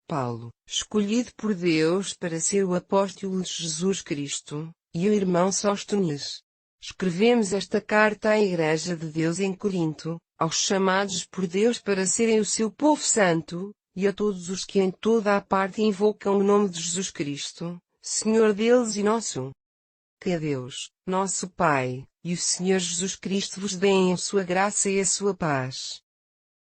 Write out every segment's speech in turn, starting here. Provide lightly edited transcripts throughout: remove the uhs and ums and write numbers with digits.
Paulo, escolhido por Deus para ser o apóstolo de Jesus Cristo, e o irmão Sóstenes. Escrevemos esta carta à Igreja de Deus em Corinto, aos chamados por Deus para serem o seu povo santo, e a todos os que em toda a parte invocam o nome de Jesus Cristo, Senhor deles e nosso. Que a Deus, nosso Pai, e o Senhor Jesus Cristo vos deem a sua graça e a sua paz.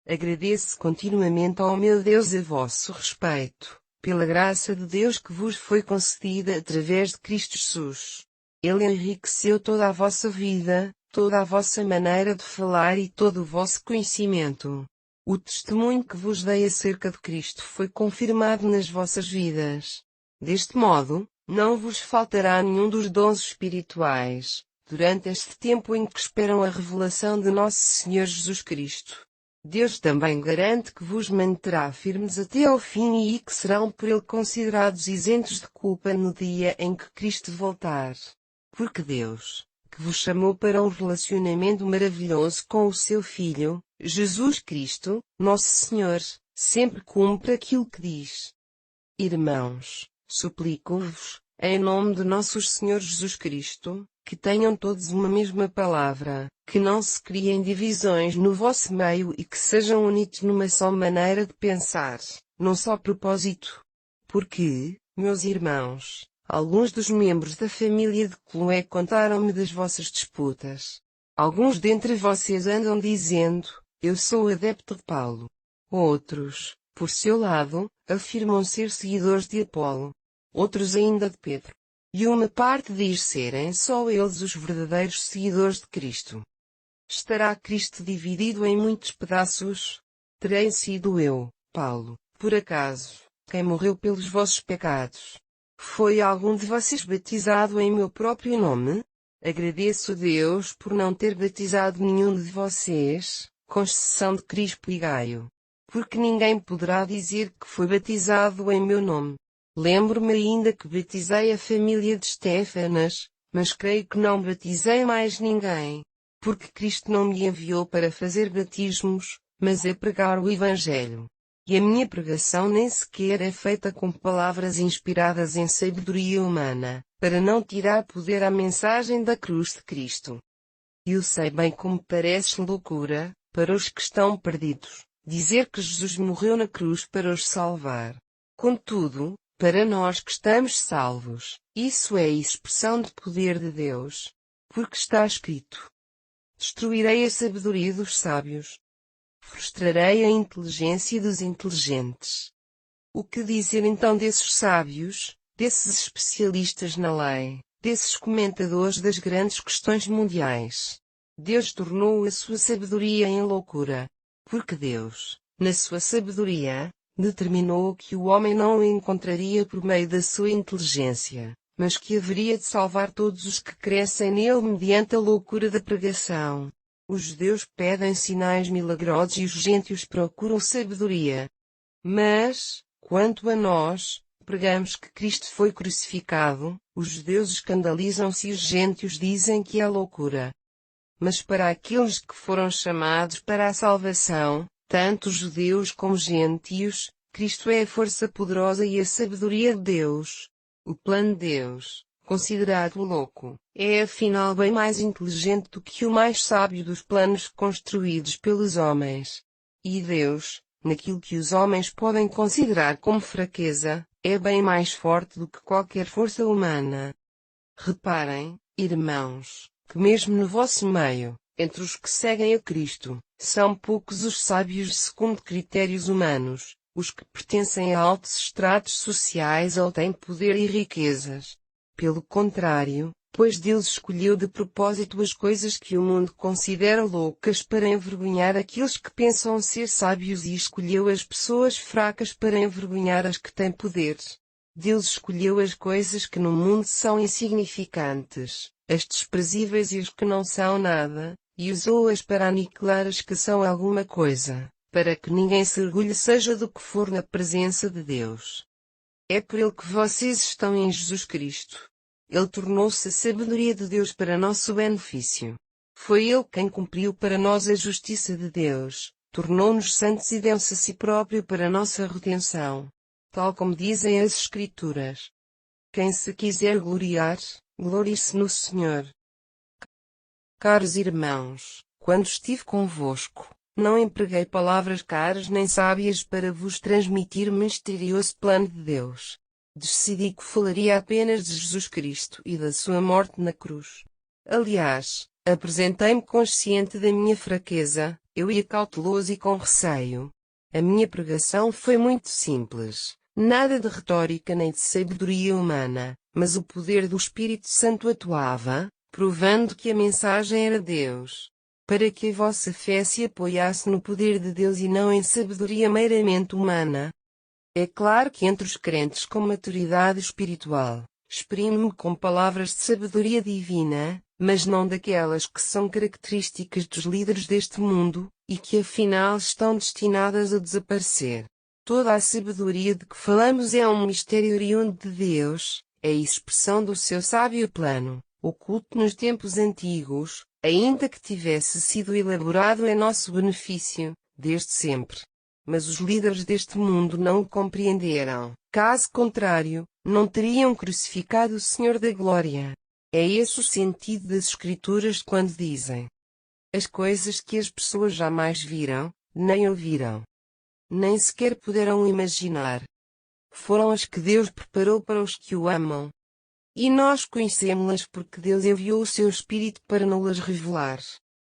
Agradeço continuamente ao meu Deus a vosso respeito, pela graça de Deus que vos foi concedida através de Cristo Jesus. Ele enriqueceu toda a vossa vida, toda a vossa maneira de falar e todo o vosso conhecimento. O testemunho que vos dei acerca de Cristo foi confirmado nas vossas vidas. Deste modo, não vos faltará nenhum dos dons espirituais, durante este tempo em que esperam a revelação de nosso Senhor Jesus Cristo. Deus também garante que vos manterá firmes até ao fim e que serão por Ele considerados isentos de culpa no dia em que Cristo voltar. Porque Deus, que vos chamou para um relacionamento maravilhoso com o seu Filho, Jesus Cristo, nosso Senhor, sempre cumpre aquilo que diz. Irmãos, suplico-vos, em nome de nosso Senhor Jesus Cristo, que tenham todos uma mesma palavra, que não se criem divisões no vosso meio e que sejam unidos numa só maneira de pensar, num só propósito. Porque, meus irmãos, alguns dos membros da família de Cloé contaram-me das vossas disputas. Alguns dentre vocês andam dizendo, eu sou adepto de Paulo. Outros, por seu lado, afirmam ser seguidores de Apolo. Outros ainda de Pedro. E uma parte diz serem só eles os verdadeiros seguidores de Cristo. Estará Cristo dividido em muitos pedaços? Terei sido eu, Paulo, por acaso, quem morreu pelos vossos pecados? Foi algum de vocês batizado em meu próprio nome? Agradeço a Deus por não ter batizado nenhum de vocês, com exceção de Crispo e Gaio. Porque ninguém poderá dizer que foi batizado em meu nome. Lembro-me ainda que batizei a família de Estéfanas, mas creio que não batizei mais ninguém. Porque Cristo não me enviou para fazer batismos, mas a pregar o Evangelho. E a minha pregação nem sequer é feita com palavras inspiradas em sabedoria humana, para não tirar poder à mensagem da cruz de Cristo. Eu sei bem como parece loucura, para os que estão perdidos, dizer que Jesus morreu na cruz para os salvar. Contudo, para nós que estamos salvos, isso é a expressão de poder de Deus. Porque está escrito: destruirei a sabedoria dos sábios. Frustrarei a inteligência dos inteligentes. O que dizer então desses sábios, desses especialistas na lei, desses comentadores das grandes questões mundiais? Deus tornou a sua sabedoria em loucura. Porque Deus, na sua sabedoria, determinou que o homem não o encontraria por meio da sua inteligência, mas que haveria de salvar todos os que crescem nele mediante a loucura da pregação. Os judeus pedem sinais milagrosos e os gentios procuram sabedoria. Mas, quanto a nós, pregamos que Cristo foi crucificado, os judeus escandalizam-se e os gentios dizem que é loucura. Mas para aqueles que foram chamados para a salvação, tanto judeus como gentios, Cristo é a força poderosa e a sabedoria de Deus. O plano de Deus, considerado louco, é afinal bem mais inteligente do que o mais sábio dos planos construídos pelos homens. E Deus, naquilo que os homens podem considerar como fraqueza, é bem mais forte do que qualquer força humana. Reparem, irmãos, que mesmo no vosso meio, entre os que seguem a Cristo, são poucos os sábios segundo critérios humanos, os que pertencem a altos estratos sociais ou têm poder e riquezas. Pelo contrário, pois Deus escolheu de propósito as coisas que o mundo considera loucas para envergonhar aqueles que pensam ser sábios e escolheu as pessoas fracas para envergonhar as que têm poder. Deus escolheu as coisas que no mundo são insignificantes, as desprezíveis e as que não são nada, e usou-as para aniquilar as que são alguma coisa, para que ninguém se orgulhe seja do que for na presença de Deus. É por Ele que vocês estão em Jesus Cristo. Ele tornou-se a sabedoria de Deus para nosso benefício. Foi Ele quem cumpriu para nós a justiça de Deus, tornou-nos santos e deu-se a si próprio para nossa redenção. tal como dizem as Escrituras. Quem se quiser gloriar, glorie-se no Senhor. Caros irmãos, quando estive convosco, não empreguei palavras caras nem sábias para vos transmitir o misterioso plano de Deus. Decidi que falaria apenas de Jesus Cristo e da sua morte na cruz. Aliás, apresentei-me consciente da minha fraqueza, eu ia cauteloso e com receio. A minha pregação foi muito simples, nada de retórica nem de sabedoria humana, mas o poder do Espírito Santo atuava, provando que a mensagem era Deus, para que a vossa fé se apoiasse no poder de Deus e não em sabedoria meramente humana. É claro que entre os crentes com maturidade espiritual, exprimo-me com palavras de sabedoria divina, mas não daquelas que são características dos líderes deste mundo, e que afinal estão destinadas a desaparecer. Toda a sabedoria de que falamos é um mistério oriundo de Deus, é a expressão do seu sábio plano, oculto nos tempos antigos, ainda que tivesse sido elaborado em nosso benefício, desde sempre. Mas os líderes deste mundo não o compreenderam. Caso contrário, não teriam crucificado o Senhor da Glória. É esse o sentido das Escrituras quando dizem: as coisas que as pessoas jamais viram, nem ouviram, nem sequer puderam imaginar, foram as que Deus preparou para os que o amam. E nós conhecemos-las porque Deus enviou o seu Espírito para nos revelar.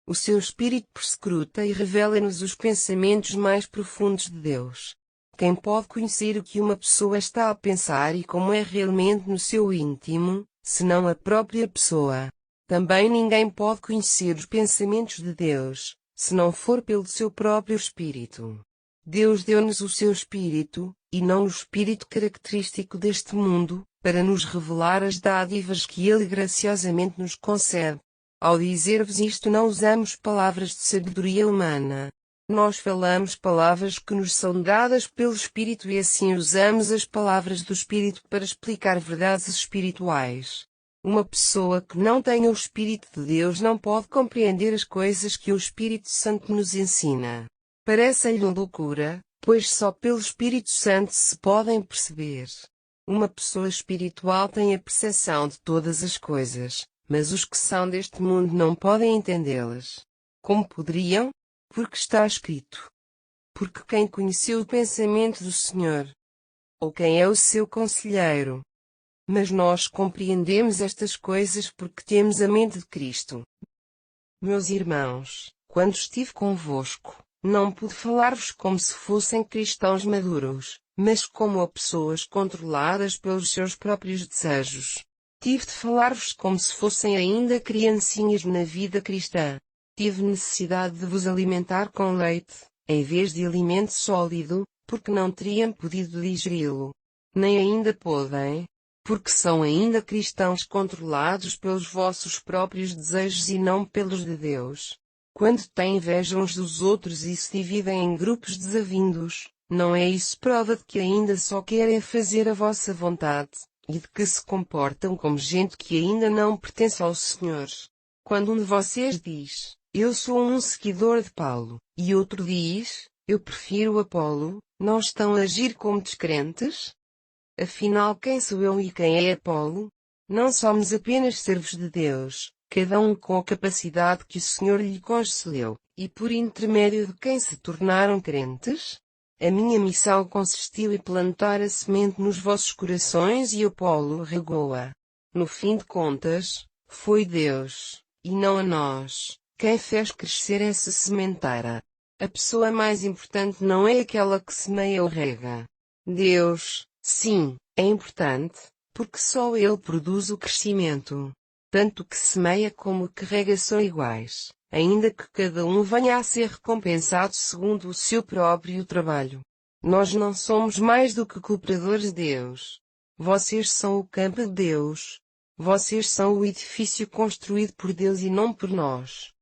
O seu Espírito perscruta e revela-nos os pensamentos mais profundos de Deus. Quem pode conhecer o que uma pessoa está a pensar e como é realmente no seu íntimo, senão a própria pessoa? Também ninguém pode conhecer os pensamentos de Deus, se não for pelo seu próprio Espírito. Deus deu-nos o seu Espírito, e não o Espírito característico deste mundo, para nos revelar as dádivas que Ele graciosamente nos concede. Ao dizer-vos isto, não usamos palavras de sabedoria humana. Nós falamos palavras que nos são dadas pelo Espírito e assim usamos as palavras do Espírito para explicar verdades espirituais. Uma pessoa que não tem o Espírito de Deus não pode compreender as coisas que o Espírito Santo nos ensina. Parece-lhe loucura, pois só pelo Espírito Santo se podem perceber. Uma pessoa espiritual tem a percepção de todas as coisas, mas os que são deste mundo não podem entendê-las. Como poderiam? Porque está escrito: porque quem conheceu o pensamento do Senhor? Ou quem é o seu conselheiro? Mas nós compreendemos estas coisas porque temos a mente de Cristo. Meus irmãos, quando estive convosco, não pude falar-vos como se fossem cristãos maduros, mas como a pessoas controladas pelos seus próprios desejos. Tive de falar-vos como se fossem ainda criancinhas na vida cristã. Tive necessidade de vos alimentar com leite, em vez de alimento sólido, porque não teriam podido digeri-lo. Nem ainda podem, porque são ainda cristãos controlados pelos vossos próprios desejos e não pelos de Deus. Quando têm inveja uns dos outros e se dividem em grupos desavindos, não é isso prova de que ainda só querem fazer a vossa vontade, e de que se comportam como gente que ainda não pertence ao Senhor. Quando um de vocês diz: eu sou um seguidor de Paulo, e outro diz: eu prefiro Apolo, não estão a agir como descrentes? Afinal, quem sou eu e quem é Apolo? Não somos apenas servos de Deus, cada um com a capacidade que o Senhor lhe concedeu, e por intermédio de quem se tornaram crentes? A minha missão consistiu em plantar a semente nos vossos corações e Apolo regou-a. No fim de contas, foi Deus, e não a nós, quem fez crescer essa sementeira. A pessoa mais importante não é aquela que semeia ou rega. Deus, sim, é importante, porque só Ele produz o crescimento. Tanto o que semeia como o que rega são iguais, ainda que cada um venha a ser recompensado segundo o seu próprio trabalho. Nós não somos mais do que cooperadores de Deus. Vocês são o campo de Deus. Vocês são o edifício construído por Deus e não por nós.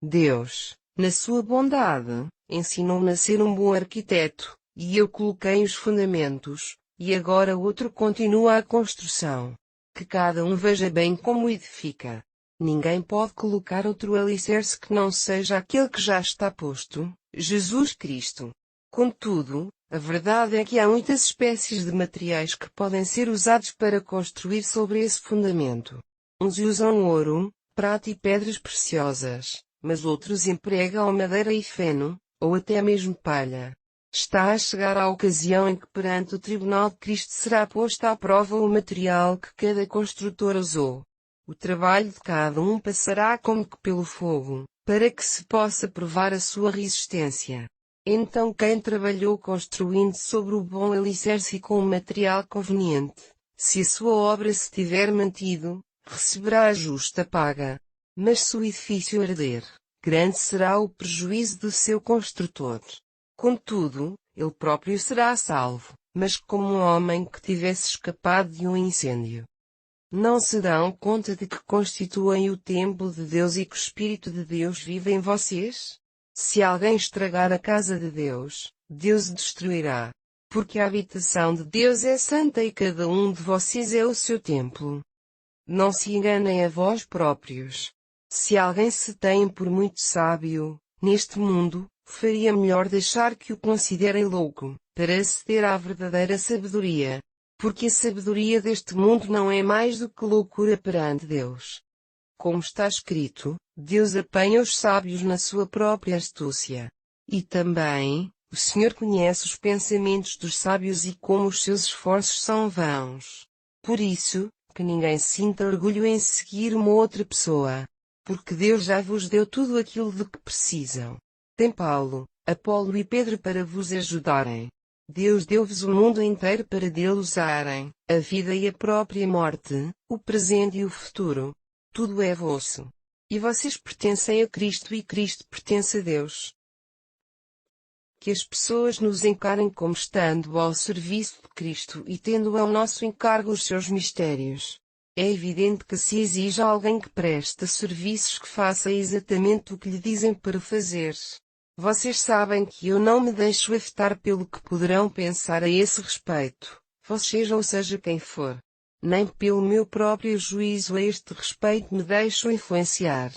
Deus, na sua bondade, ensinou-me a ser um bom arquiteto, e eu coloquei os fundamentos, e agora outro continua a construção. Que cada um veja bem como edifica. Ninguém pode colocar outro alicerce que não seja aquele que já está posto, Jesus Cristo. Contudo, A verdade é que há muitas espécies de materiais que podem ser usados para construir sobre esse fundamento. Uns usam ouro, prata e pedras preciosas, mas outros empregam madeira e feno, ou até mesmo palha. Está a chegar a ocasião em que perante o tribunal de Cristo será posto à prova o material que cada construtor usou. O trabalho de cada um passará como que pelo fogo, para que se possa provar a sua resistência. Então quem trabalhou construindo sobre o bom alicerce e com o material conveniente, se a sua obra se tiver mantido, receberá a justa paga. Mas se o edifício arder, grande será o prejuízo do seu construtor. Contudo, ele próprio será salvo, mas como um homem que tivesse escapado de um incêndio. Não se dão conta de que constituem o templo de Deus e que o Espírito de Deus vive em vocês? Se alguém estragar a casa de Deus, Deus o destruirá. Porque a habitação de Deus é santa e cada um de vocês é o seu templo. Não se enganem a vós próprios. Se alguém se tem por muito sábio, neste mundo, faria melhor deixar que o considerem louco, para aceder à verdadeira sabedoria. Porque a sabedoria deste mundo não é mais do que loucura perante Deus. Como está escrito, Deus apanha os sábios na sua própria astúcia. E também, o Senhor conhece os pensamentos dos sábios e como os seus esforços são vãos. Por isso, que ninguém sinta orgulho em seguir uma outra pessoa. Porque Deus já vos deu tudo aquilo de que precisam. Tem Paulo, Apolo e Pedro para vos ajudarem. Deus deu-vos o mundo inteiro para dele usarem, a vida e a própria morte, o presente e o futuro. Tudo é vosso. E vocês pertencem a Cristo e Cristo pertence a Deus. Que as pessoas nos encarem como estando ao serviço de Cristo e tendo ao nosso encargo os seus mistérios. É evidente que se exige a alguém que preste serviços que faça exatamente o que lhe dizem para fazer. Vocês sabem que eu não me deixo afetar pelo que poderão pensar a esse respeito, vocês ou seja quem for. Nem pelo meu próprio juízo a este respeito me deixo influenciar.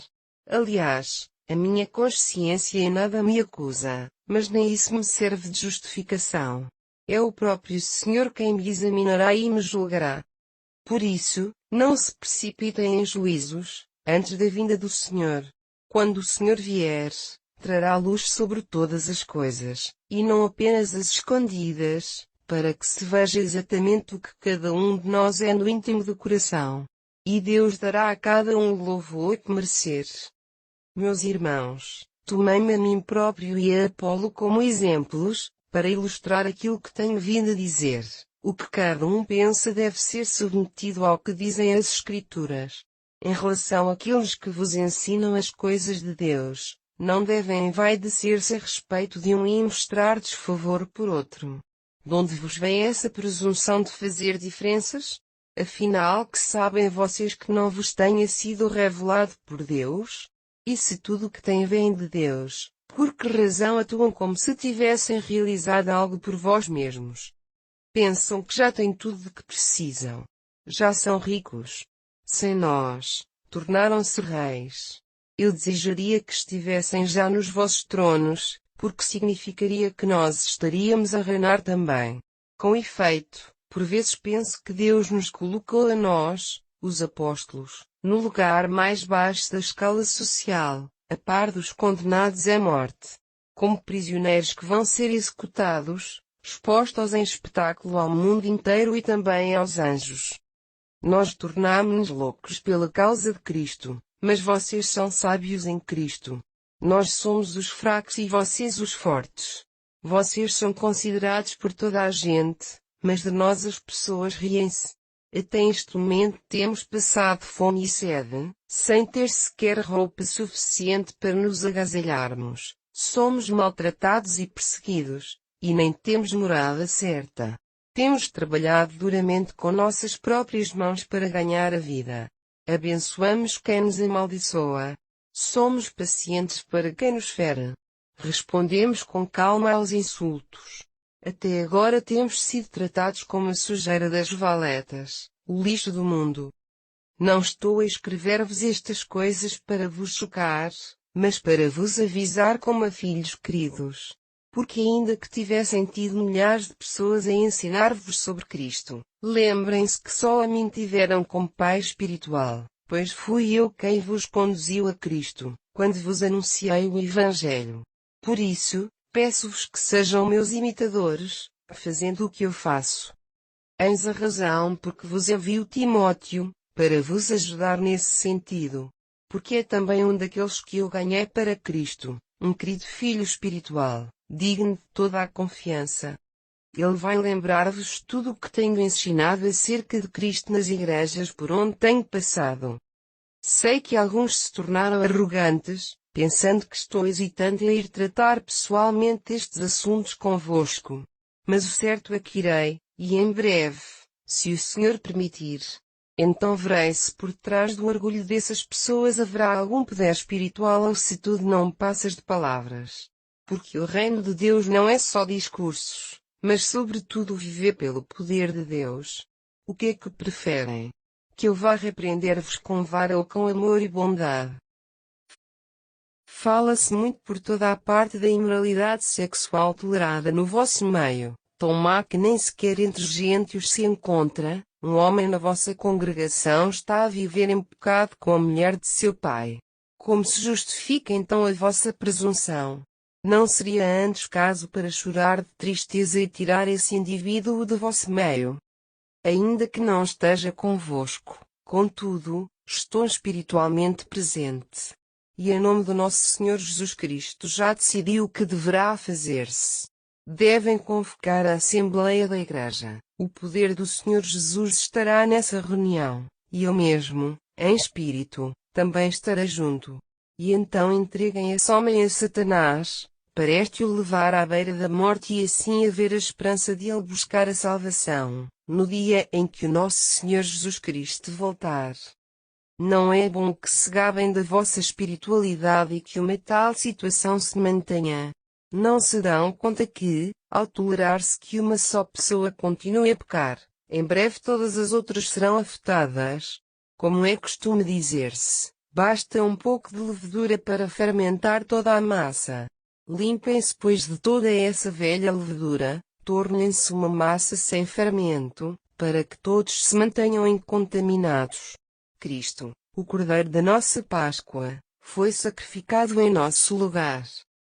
Aliás, a minha consciência em nada me acusa, mas nem isso me serve de justificação. É o próprio Senhor quem me examinará e me julgará. Por isso, não se precipitem em juízos, antes da vinda do Senhor. Quando o Senhor vier, trará luz sobre todas as coisas, e não apenas as escondidas, para que se veja exatamente o que cada um de nós é no íntimo do coração. E Deus dará a cada um o louvor que merecer. Meus irmãos, tomei-me a mim próprio e a Apolo como exemplos, para ilustrar aquilo que tenho vindo a dizer. O que cada um pensa deve ser submetido ao que dizem as Escrituras. Em relação àqueles que vos ensinam as coisas de Deus, não devem envaidecer-se a respeito de um e mostrar desfavor por outro. De onde vos vem essa presunção de fazer diferenças? Afinal, que sabem vocês que não vos tenha sido revelado por Deus? E se tudo o que têm vem de Deus, por que razão atuam como se tivessem realizado algo por vós mesmos? Pensam que já têm tudo de que precisam. Já são ricos. Sem nós, tornaram-se reis. Eu desejaria que estivessem já nos vossos tronos, porque significaria que nós estaríamos a reinar também. Com efeito, por vezes penso que Deus nos colocou a nós, os apóstolos, no lugar mais baixo da escala social, a par dos condenados à morte. Como prisioneiros que vão ser executados, expostos em espetáculo ao mundo inteiro e também aos anjos. Nós tornámo-nos loucos pela causa de Cristo, mas vocês são sábios em Cristo. Nós somos os fracos e vocês os fortes. Vocês são considerados por toda a gente, mas de nós as pessoas riem-se. Até este momento temos passado fome e sede, sem ter sequer roupa suficiente para nos agasalharmos. Somos maltratados e perseguidos, e nem temos morada certa. Temos trabalhado duramente com nossas próprias mãos para ganhar a vida. Abençoamos quem nos amaldiçoa. Somos pacientes para quem nos fere. Respondemos com calma aos insultos. Até agora temos sido tratados como a sujeira das valetas, o lixo do mundo. Não estou a escrever-vos estas coisas para vos chocar, mas para vos avisar como a filhos queridos. Porque ainda que tivessem tido milhares de pessoas a ensinar-vos sobre Cristo, lembrem-se que só a mim tiveram como pai espiritual, pois fui eu quem vos conduziu a Cristo, quando vos anunciei o Evangelho. Por isso, peço-vos que sejam meus imitadores, fazendo o que eu faço. Eis a razão porque vos envio Timóteo, para vos ajudar nesse sentido. Porque é também um daqueles que eu ganhei para Cristo, um querido filho espiritual, digno de toda a confiança. Ele vai lembrar-vos tudo o que tenho ensinado acerca de Cristo nas igrejas por onde tenho passado. Sei que alguns se tornaram arrogantes, pensando que estou hesitante em ir tratar pessoalmente estes assuntos convosco. Mas o certo é que irei, e em breve, se o Senhor permitir. Então verei se por trás do orgulho dessas pessoas haverá algum poder espiritual ou se tudo não passas de palavras. Porque o reino de Deus não é só discursos, mas sobretudo viver pelo poder de Deus. O que é que preferem? Que eu vá repreender-vos com vara ou com amor e bondade? Fala-se muito por toda a parte da imoralidade sexual tolerada no vosso meio, tão má que nem sequer entre gentios se encontra. Um homem na vossa congregação está a viver em pecado com a mulher de seu pai. Como se justifica então a vossa presunção? Não seria antes caso para chorar de tristeza e tirar esse indivíduo de vosso meio? Ainda que não esteja convosco, contudo, estou espiritualmente presente. E em nome do nosso Senhor Jesus Cristo já decidiu o que deverá fazer-se. Devem convocar a Assembleia da Igreja. O poder do Senhor Jesus estará nessa reunião, e eu mesmo, em espírito, também estarei junto. E então entreguem esse homem a Satanás, para este o levar à beira da morte e assim haver a esperança de ele buscar a salvação, no dia em que o nosso Senhor Jesus Cristo voltar. Não é bom que se gabem da vossa espiritualidade e que uma tal situação se mantenha. Não se dão conta que, ao tolerar-se que uma só pessoa continue a pecar, em breve todas as outras serão afetadas? Como é costume dizer-se, basta um pouco de levedura para fermentar toda a massa. Limpem-se pois de toda essa velha levedura, tornem-se uma massa sem fermento, para que todos se mantenham incontaminados. Cristo, o Cordeiro da nossa Páscoa, foi sacrificado em nosso lugar.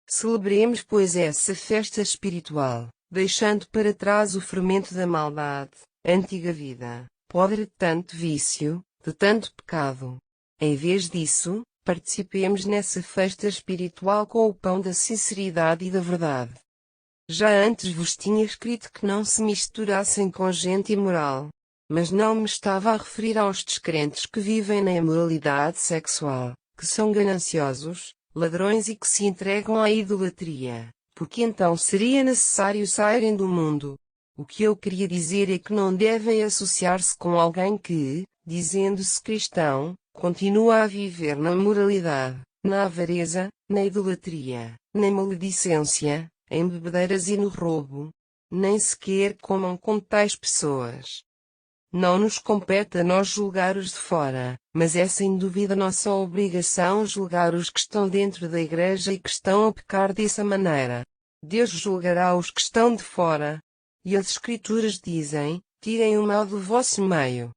Celebremos pois essa festa espiritual, deixando para trás o fermento da maldade, antiga vida, podre de tanto vício, de tanto pecado. Em vez disso, participemos nessa festa espiritual com o pão da sinceridade e da verdade. Já antes vos tinha escrito que não se misturassem com gente imoral. Mas não me estava a referir aos descrentes que vivem na imoralidade sexual, que são gananciosos, ladrões e que se entregam à idolatria, porque então seria necessário saírem do mundo. O que eu queria dizer é que não devem associar-se com alguém que, dizendo-se cristão, continua a viver na imoralidade, na avareza, na idolatria, na maledicência, em bebedeiras e no roubo. Nem sequer comam com tais pessoas. Não nos compete a nós julgar os de fora, mas é sem dúvida nossa obrigação julgar os que estão dentro da igreja e que estão a pecar dessa maneira. Deus julgará os que estão de fora. E as Escrituras dizem, tirem o mal do vosso meio.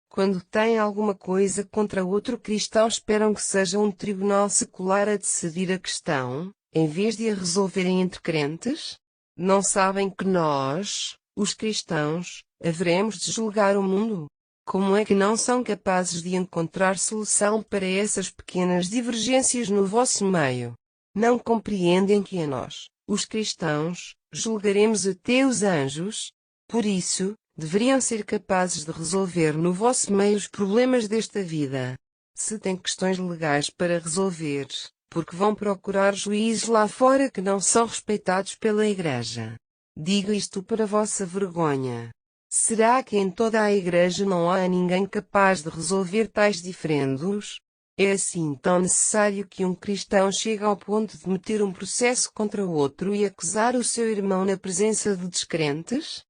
Quando têm alguma coisa contra outro cristão esperam que seja um tribunal secular a decidir a questão, em vez de a resolverem entre crentes? Não sabem que nós, os cristãos, haveremos de julgar o mundo? Como é que não são capazes de encontrar solução para essas pequenas divergências no vosso meio? Não compreendem que a nós, os cristãos, julgaremos até os anjos? Por isso, deveriam ser capazes de resolver no vosso meio os problemas desta vida. Se têm questões legais para resolver, porque vão procurar juízes lá fora que não são respeitados pela igreja. Digo isto para vossa vergonha. Será que em toda a igreja não há ninguém capaz de resolver tais diferendos? É assim tão necessário que um cristão chegue ao ponto de meter um processo contra o outro e acusar o seu irmão na presença de descrentes?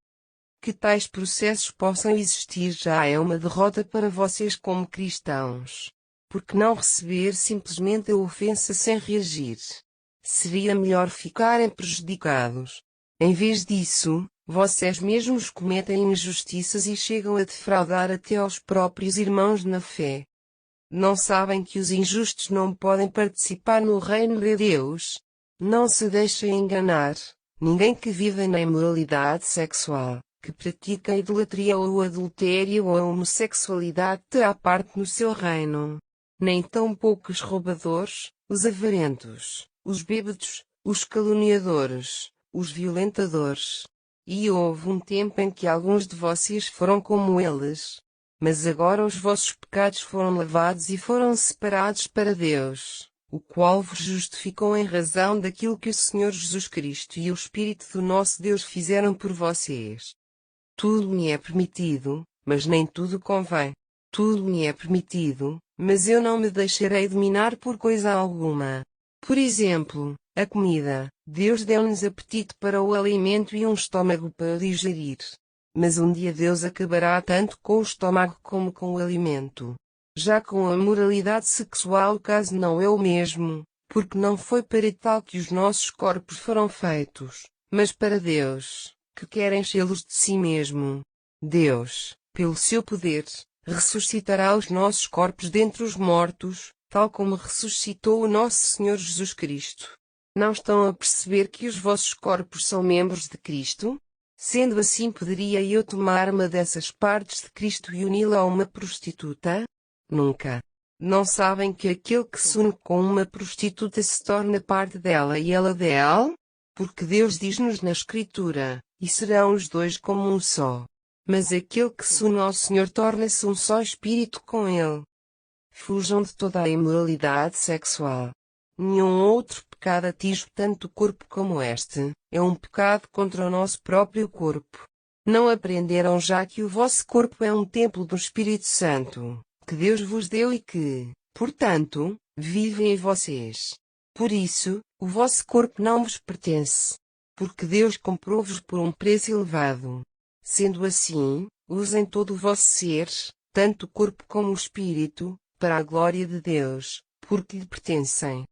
Que tais processos possam existir já é uma derrota para vocês como cristãos. Por que não receber simplesmente a ofensa sem reagir? seria melhor ficarem prejudicados. Em vez disso, vocês mesmos cometem injustiças e chegam a defraudar até aos próprios irmãos na fé. Não sabem que os injustos não podem participar no reino de Deus? Não se deixem enganar. Ninguém que vive na imoralidade sexual, que pratica a idolatria ou o adultério ou a homossexualidade terá parte no seu reino. Nem tampouco os roubadores, os avarentos, os bêbados, os caluniadores, os violentadores. E houve um tempo em que alguns de vocês foram como eles. Mas agora os vossos pecados foram lavados e foram separados para Deus, o qual vos justificou em razão daquilo que o Senhor Jesus Cristo e o Espírito do nosso Deus fizeram por vocês. Tudo me é permitido, mas nem tudo convém. Tudo me é permitido, mas eu não me deixarei dominar por coisa alguma. Por exemplo, a comida. Deus deu-nos apetite para o alimento e um estômago para digerir. Mas um dia Deus acabará tanto com o estômago como com o alimento. Já com a moralidade sexual o caso não é o mesmo, porque não foi para tal que os nossos corpos foram feitos, mas para Deus, que quer enchê-los de si mesmo. Deus, pelo seu poder, ressuscitará os nossos corpos dentre os mortos, tal como ressuscitou o nosso Senhor Jesus Cristo. Não estão a perceber que os vossos corpos são membros de Cristo? Sendo assim, poderia eu tomar uma dessas partes de Cristo e uni-la a uma prostituta? Nunca. Não sabem que aquele que se une com uma prostituta se torna parte dela e ela dela? Porque Deus diz-nos na Escritura, e serão os dois como um só. Mas aquele que se une ao Senhor torna-se um só espírito com Ele. Fujam de toda a imoralidade sexual. Nenhum outro pecado atinge tanto o corpo como este, é um pecado contra o nosso próprio corpo. Não aprenderam já que o vosso corpo é um templo do Espírito Santo, que Deus vos deu e que, portanto, vive em vocês. Por isso, o vosso corpo não vos pertence, porque Deus comprou-vos por um preço elevado. Sendo assim, usem todo o vosso ser, tanto o corpo como o espírito, para a glória de Deus, porque lhe pertencem.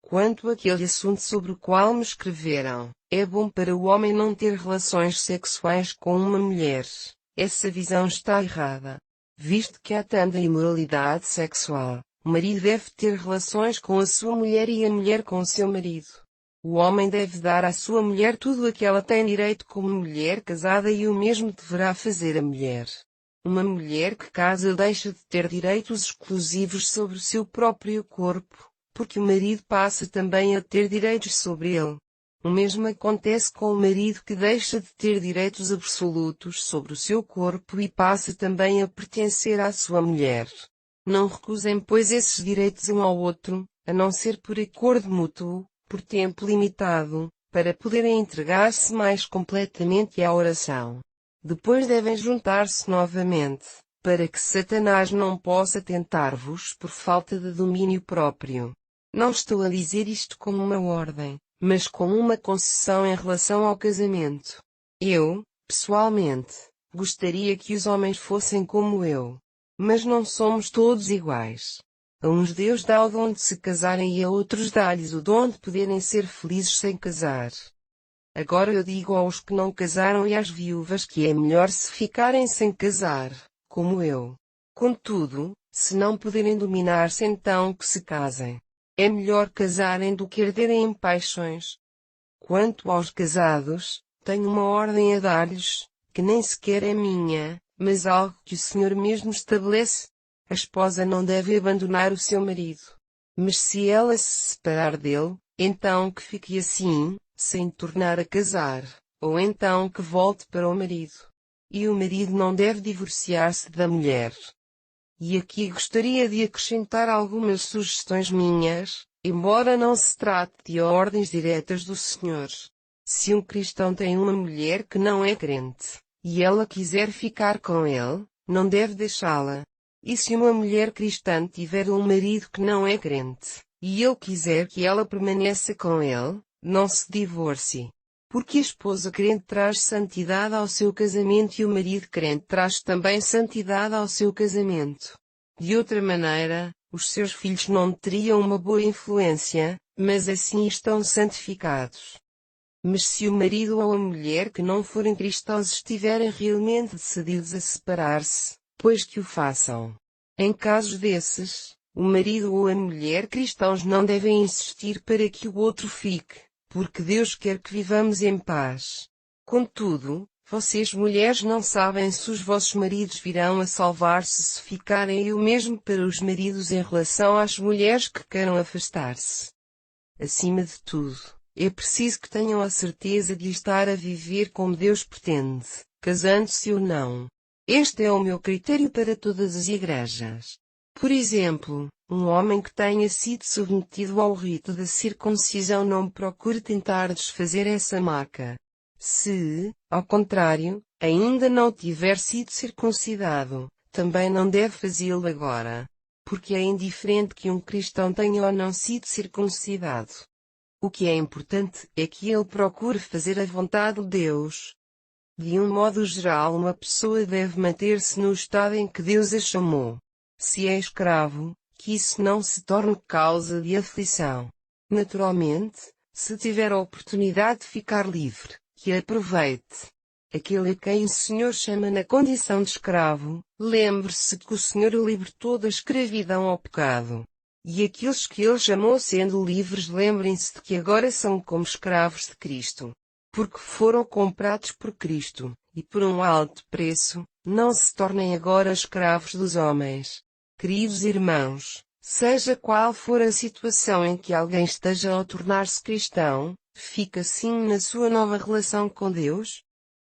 Quanto àquele assunto sobre o qual me escreveram, é bom para o homem não ter relações sexuais com uma mulher. Essa visão está errada. Visto que há tanta imoralidade sexual, o marido deve ter relações com a sua mulher e a mulher com o seu marido. O homem deve dar à sua mulher tudo a que ela tem direito como mulher casada e o mesmo deverá fazer a mulher. Uma mulher que casa deixa de ter direitos exclusivos sobre o seu próprio corpo, porque o marido passa também a ter direitos sobre ele. O mesmo acontece com o marido que deixa de ter direitos absolutos sobre o seu corpo e passa também a pertencer à sua mulher. Não recusem, pois, esses direitos um ao outro, a não ser por acordo mútuo, por tempo limitado, para poderem entregar-se mais completamente à oração. Depois devem juntar-se novamente, para que Satanás não possa tentar-vos por falta de domínio próprio. Não estou a dizer isto como uma ordem, mas como uma concessão em relação ao casamento. Eu, pessoalmente, gostaria que os homens fossem como eu. Mas não somos todos iguais. A uns Deus dá o dom de se casarem e a outros dá-lhes o dom de poderem ser felizes sem casar. Agora eu digo aos que não casaram e às viúvas que é melhor se ficarem sem casar, como eu. Contudo, se não puderem dominar-se, então que se casem. É melhor casarem do que arderem em paixões. Quanto aos casados, tenho uma ordem a dar-lhes, que nem sequer é minha, mas algo que o Senhor mesmo estabelece. A esposa não deve abandonar o seu marido. Mas se ela se separar dele, então que fique assim, sem tornar a casar, ou então que volte para o marido. E o marido não deve divorciar-se da mulher. E aqui gostaria de acrescentar algumas sugestões minhas, embora não se trate de ordens diretas do Senhor. Se um cristão tem uma mulher que não é crente, e ela quiser ficar com ele, não deve deixá-la. E se uma mulher cristã tiver um marido que não é crente, e ele quiser que ela permaneça com ele, não se divorcie. Porque a esposa crente traz santidade ao seu casamento e o marido crente traz também santidade ao seu casamento. De outra maneira, os seus filhos não teriam uma boa influência, mas assim estão santificados. Mas se o marido ou a mulher que não forem cristãos estiverem realmente decididos a separar-se, pois que o façam. Em casos desses, o marido ou a mulher cristãos não devem insistir para que o outro fique, porque Deus quer que vivamos em paz. Contudo, vocês mulheres não sabem se os vossos maridos virão a salvar-se se ficarem, e o mesmo para os maridos em relação às mulheres que queiram afastar-se. Acima de tudo, é preciso que tenham a certeza de estar a viver como Deus pretende, casando-se ou não. Este é o meu critério para todas as igrejas. Por exemplo, um homem que tenha sido submetido ao rito da circuncisão não procure tentar desfazer essa marca. Se, ao contrário, ainda não tiver sido circuncidado, também não deve fazê-lo agora. Porque é indiferente que um cristão tenha ou não sido circuncidado. O que é importante é que ele procure fazer a vontade de Deus. De um modo geral, uma pessoa deve manter-se no estado em que Deus a chamou. Se é escravo, que isso não se torne causa de aflição. Naturalmente, se tiver a oportunidade de ficar livre, que aproveite. Aquele a quem o Senhor chama na condição de escravo, lembre-se que o Senhor o libertou da escravidão ao pecado. E aqueles que ele chamou sendo livres, lembrem-se de que agora são como escravos de Cristo. Porque foram comprados por Cristo, e por um alto preço, não se tornem agora escravos dos homens. Queridos irmãos, seja qual for a situação em que alguém esteja a tornar-se cristão, fica assim na sua nova relação com Deus?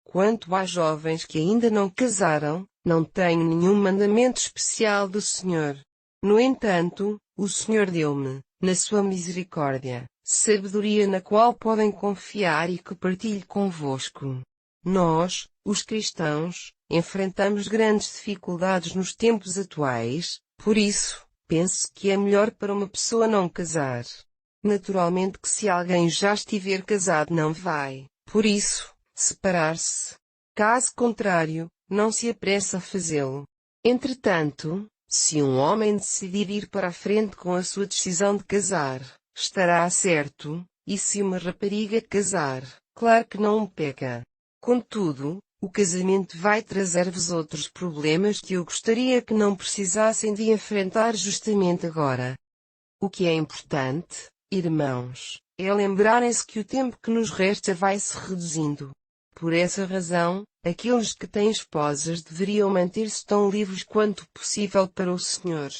Quanto às jovens que ainda não casaram, não tenho nenhum mandamento especial do Senhor. No entanto, o Senhor deu-me, na sua misericórdia, sabedoria na qual podem confiar e que partilho convosco. Nós, os cristãos, enfrentamos grandes dificuldades nos tempos atuais, por isso, penso que é melhor para uma pessoa não casar. Naturalmente que se alguém já estiver casado não vai, por isso, separar-se. Caso contrário, não se apresse a fazê-lo. Entretanto, se um homem decidir ir para a frente com a sua decisão de casar, estará certo, e se uma rapariga casar, claro que não peca. Contudo, o casamento vai trazer-vos outros problemas que eu gostaria que não precisassem de enfrentar justamente agora. O que é importante, irmãos, é lembrarem-se que o tempo que nos resta vai se reduzindo. Por essa razão, aqueles que têm esposas deveriam manter-se tão livres quanto possível para o Senhor.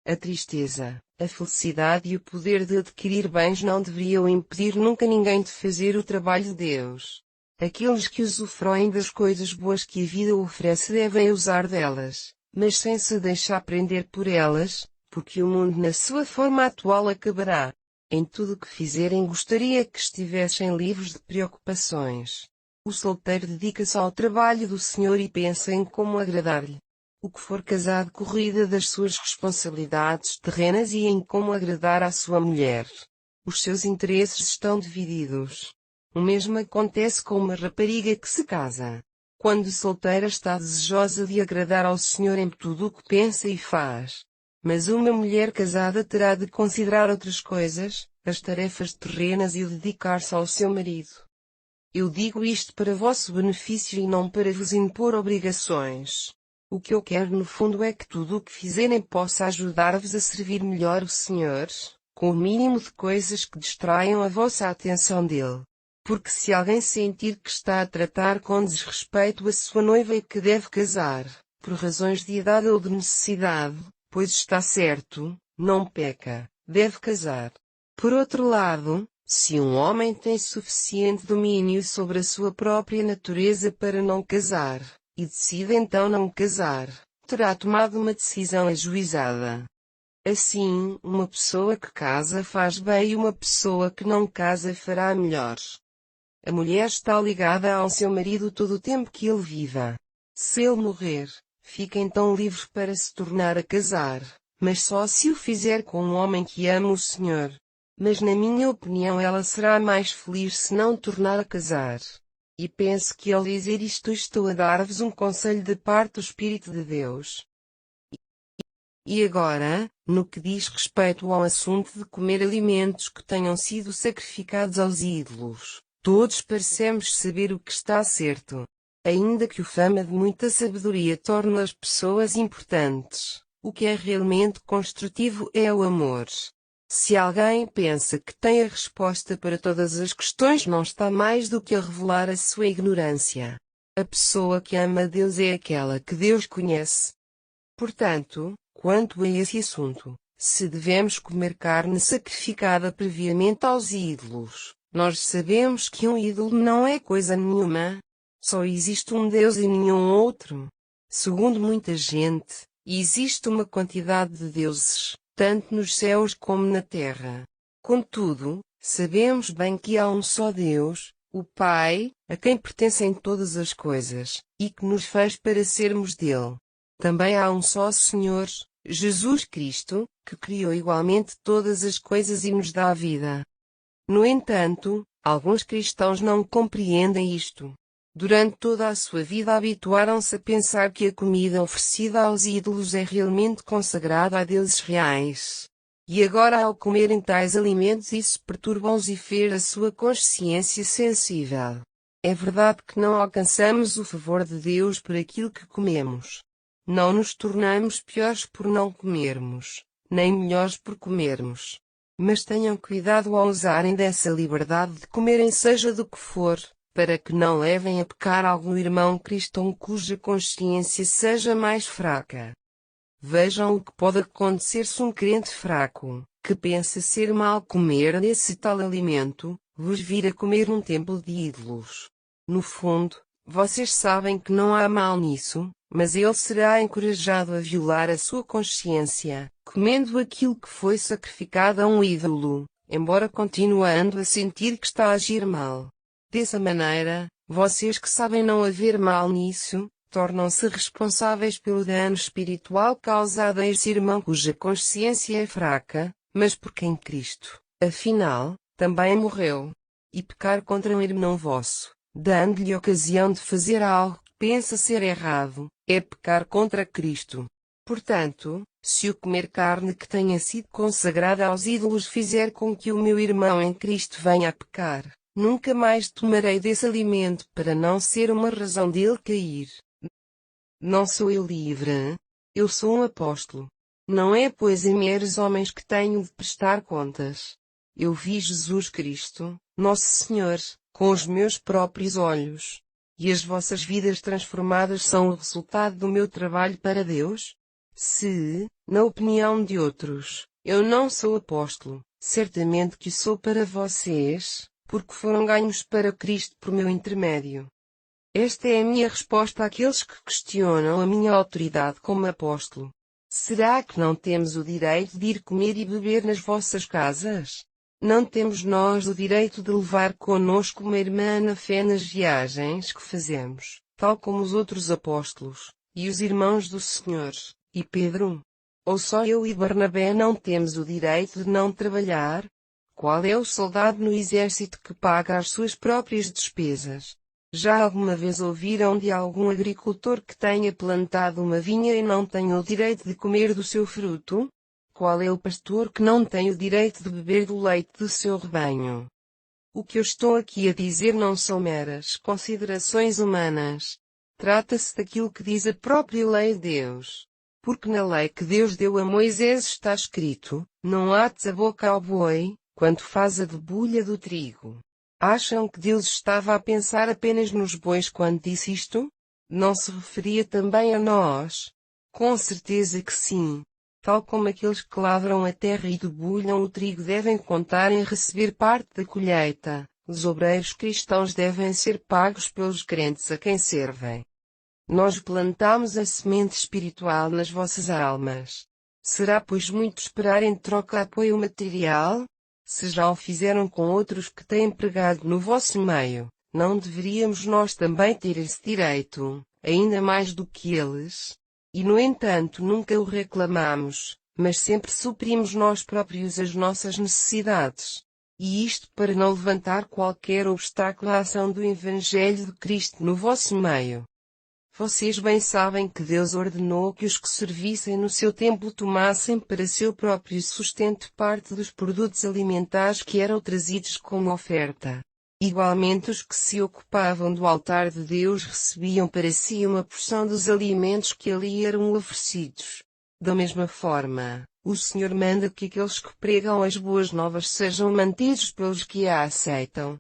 A tristeza, a felicidade e o poder de adquirir bens não deveriam impedir nunca ninguém de fazer o trabalho de Deus. Aqueles que usufruem das coisas boas que a vida oferece devem usar delas, mas sem se deixar prender por elas, porque o mundo na sua forma atual acabará. Em tudo o que fizerem gostaria que estivessem livres de preocupações. O solteiro dedica-se ao trabalho do Senhor e pensa em como agradar-lhe. O que for casado cuida das suas responsabilidades terrenas e em como agradar à sua mulher. Os seus interesses estão divididos. O mesmo acontece com uma rapariga que se casa. Quando solteira está desejosa de agradar ao Senhor em tudo o que pensa e faz. Mas uma mulher casada terá de considerar outras coisas, as tarefas terrenas e o dedicar-se ao seu marido. Eu digo isto para vosso benefício e não para vos impor obrigações. O que eu quero no fundo é que tudo o que fizerem possa ajudar-vos a servir melhor o Senhor, com o mínimo de coisas que distraiam a vossa atenção dele. Porque se alguém sentir que está a tratar com desrespeito a sua noiva e que deve casar, por razões de idade ou de necessidade, pois está certo, não peca, deve casar. Por outro lado, se um homem tem suficiente domínio sobre a sua própria natureza para não casar, e decide então não casar, terá tomado uma decisão ajuizada. Assim, uma pessoa que casa faz bem e uma pessoa que não casa fará melhor. A mulher está ligada ao seu marido todo o tempo que ele viva. Se ele morrer, fica então livre para se tornar a casar, mas só se o fizer com um homem que ama o Senhor. Mas na minha opinião ela será mais feliz se não tornar a casar. E penso que ao dizer isto estou a dar-vos um conselho de parte do Espírito de Deus. E agora, no que diz respeito ao assunto de comer alimentos que tenham sido sacrificados aos ídolos, todos parecemos saber o que está certo. Ainda que o fama de muita sabedoria torne as pessoas importantes, o que é realmente construtivo é o amor. Se alguém pensa que tem a resposta para todas as questões, não está mais do que a revelar a sua ignorância. A pessoa que ama a Deus é aquela que Deus conhece. Portanto, quanto a esse assunto, se devemos comer carne sacrificada previamente aos ídolos, nós sabemos que um ídolo não é coisa nenhuma. Só existe um Deus e nenhum outro. Segundo muita gente, existe uma quantidade de deuses, tanto nos céus como na terra. Contudo, sabemos bem que há um só Deus, o Pai, a quem pertencem todas as coisas, e que nos fez para sermos dele. Também há um só Senhor, Jesus Cristo, que criou igualmente todas as coisas e nos dá a vida. No entanto, alguns cristãos não compreendem isto. Durante toda a sua vida habituaram-se a pensar que a comida oferecida aos ídolos é realmente consagrada a deuses reais. E agora, ao comerem tais alimentos, isso perturba-os e fere a sua consciência sensível. É verdade que não alcançamos o favor de Deus por aquilo que comemos. Não nos tornamos piores por não comermos, nem melhores por comermos. Mas tenham cuidado ao usarem dessa liberdade de comerem seja do que for, para que não levem a pecar algum irmão cristão cuja consciência seja mais fraca. Vejam o que pode acontecer se um crente fraco, que pensa ser mal comer desse tal alimento, vos vir a comer num templo de ídolos. No fundo, vocês sabem que não há mal nisso, mas ele será encorajado a violar a sua consciência, comendo aquilo que foi sacrificado a um ídolo, embora continuando a sentir que está a agir mal. Dessa maneira, vocês que sabem não haver mal nisso, tornam-se responsáveis pelo dano espiritual causado a esse irmão cuja consciência é fraca, mas por quem Cristo, afinal, também morreu. E pecar contra um irmão vosso, dando-lhe ocasião de fazer algo que pensa ser errado, é pecar contra Cristo. Portanto, se o comer carne que tenha sido consagrada aos ídolos fizer com que o meu irmão em Cristo venha a pecar, nunca mais tomarei desse alimento para não ser uma razão dele cair. Não sou eu livre. Eu sou um apóstolo. Não é pois a meros homens que tenho de prestar contas. Eu vi Jesus Cristo, Nosso Senhor, com os meus próprios olhos. E as vossas vidas transformadas são o resultado do meu trabalho para Deus? Se, na opinião de outros, eu não sou apóstolo, certamente que sou para vocês, porque foram ganhos para Cristo por meu intermédio. Esta é a minha resposta àqueles que questionam a minha autoridade como apóstolo. Será que não temos o direito de ir comer e beber nas vossas casas? Não temos nós o direito de levar conosco uma irmã na fé nas viagens que fazemos, tal como os outros apóstolos, e os irmãos do Senhor, e Pedro? Ou só eu e Barnabé não temos o direito de não trabalhar? Qual é o soldado no exército que paga as suas próprias despesas? Já alguma vez ouviram de algum agricultor que tenha plantado uma vinha e não tenha o direito de comer do seu fruto? Qual é o pastor que não tem o direito de beber do leite do seu rebanho? O que eu estou aqui a dizer não são meras considerações humanas. Trata-se daquilo que diz a própria lei de Deus. Porque na lei que Deus deu a Moisés está escrito: não ates a boca ao boi, quando faz a debulha do trigo. Acham que Deus estava a pensar apenas nos bois quando disse isto? Não se referia também a nós? Com certeza que sim. Tal como aqueles que lavram a terra e debulham o trigo devem contar em receber parte da colheita, os obreiros cristãos devem ser pagos pelos crentes a quem servem. Nós plantamos a semente espiritual nas vossas almas. Será pois muito esperar em troca apoio material? Se já o fizeram com outros que têm pregado no vosso meio, não deveríamos nós também ter esse direito, ainda mais do que eles? E no entanto nunca o reclamamos, mas sempre suprimos nós próprios as nossas necessidades. E isto para não levantar qualquer obstáculo à ação do Evangelho de Cristo no vosso meio. Vocês bem sabem que Deus ordenou que os que servissem no seu templo tomassem para seu próprio sustento parte dos produtos alimentares que eram trazidos como oferta. Igualmente os que se ocupavam do altar de Deus recebiam para si uma porção dos alimentos que ali eram oferecidos. Da mesma forma, o Senhor manda que aqueles que pregam as boas novas sejam mantidos pelos que a aceitam.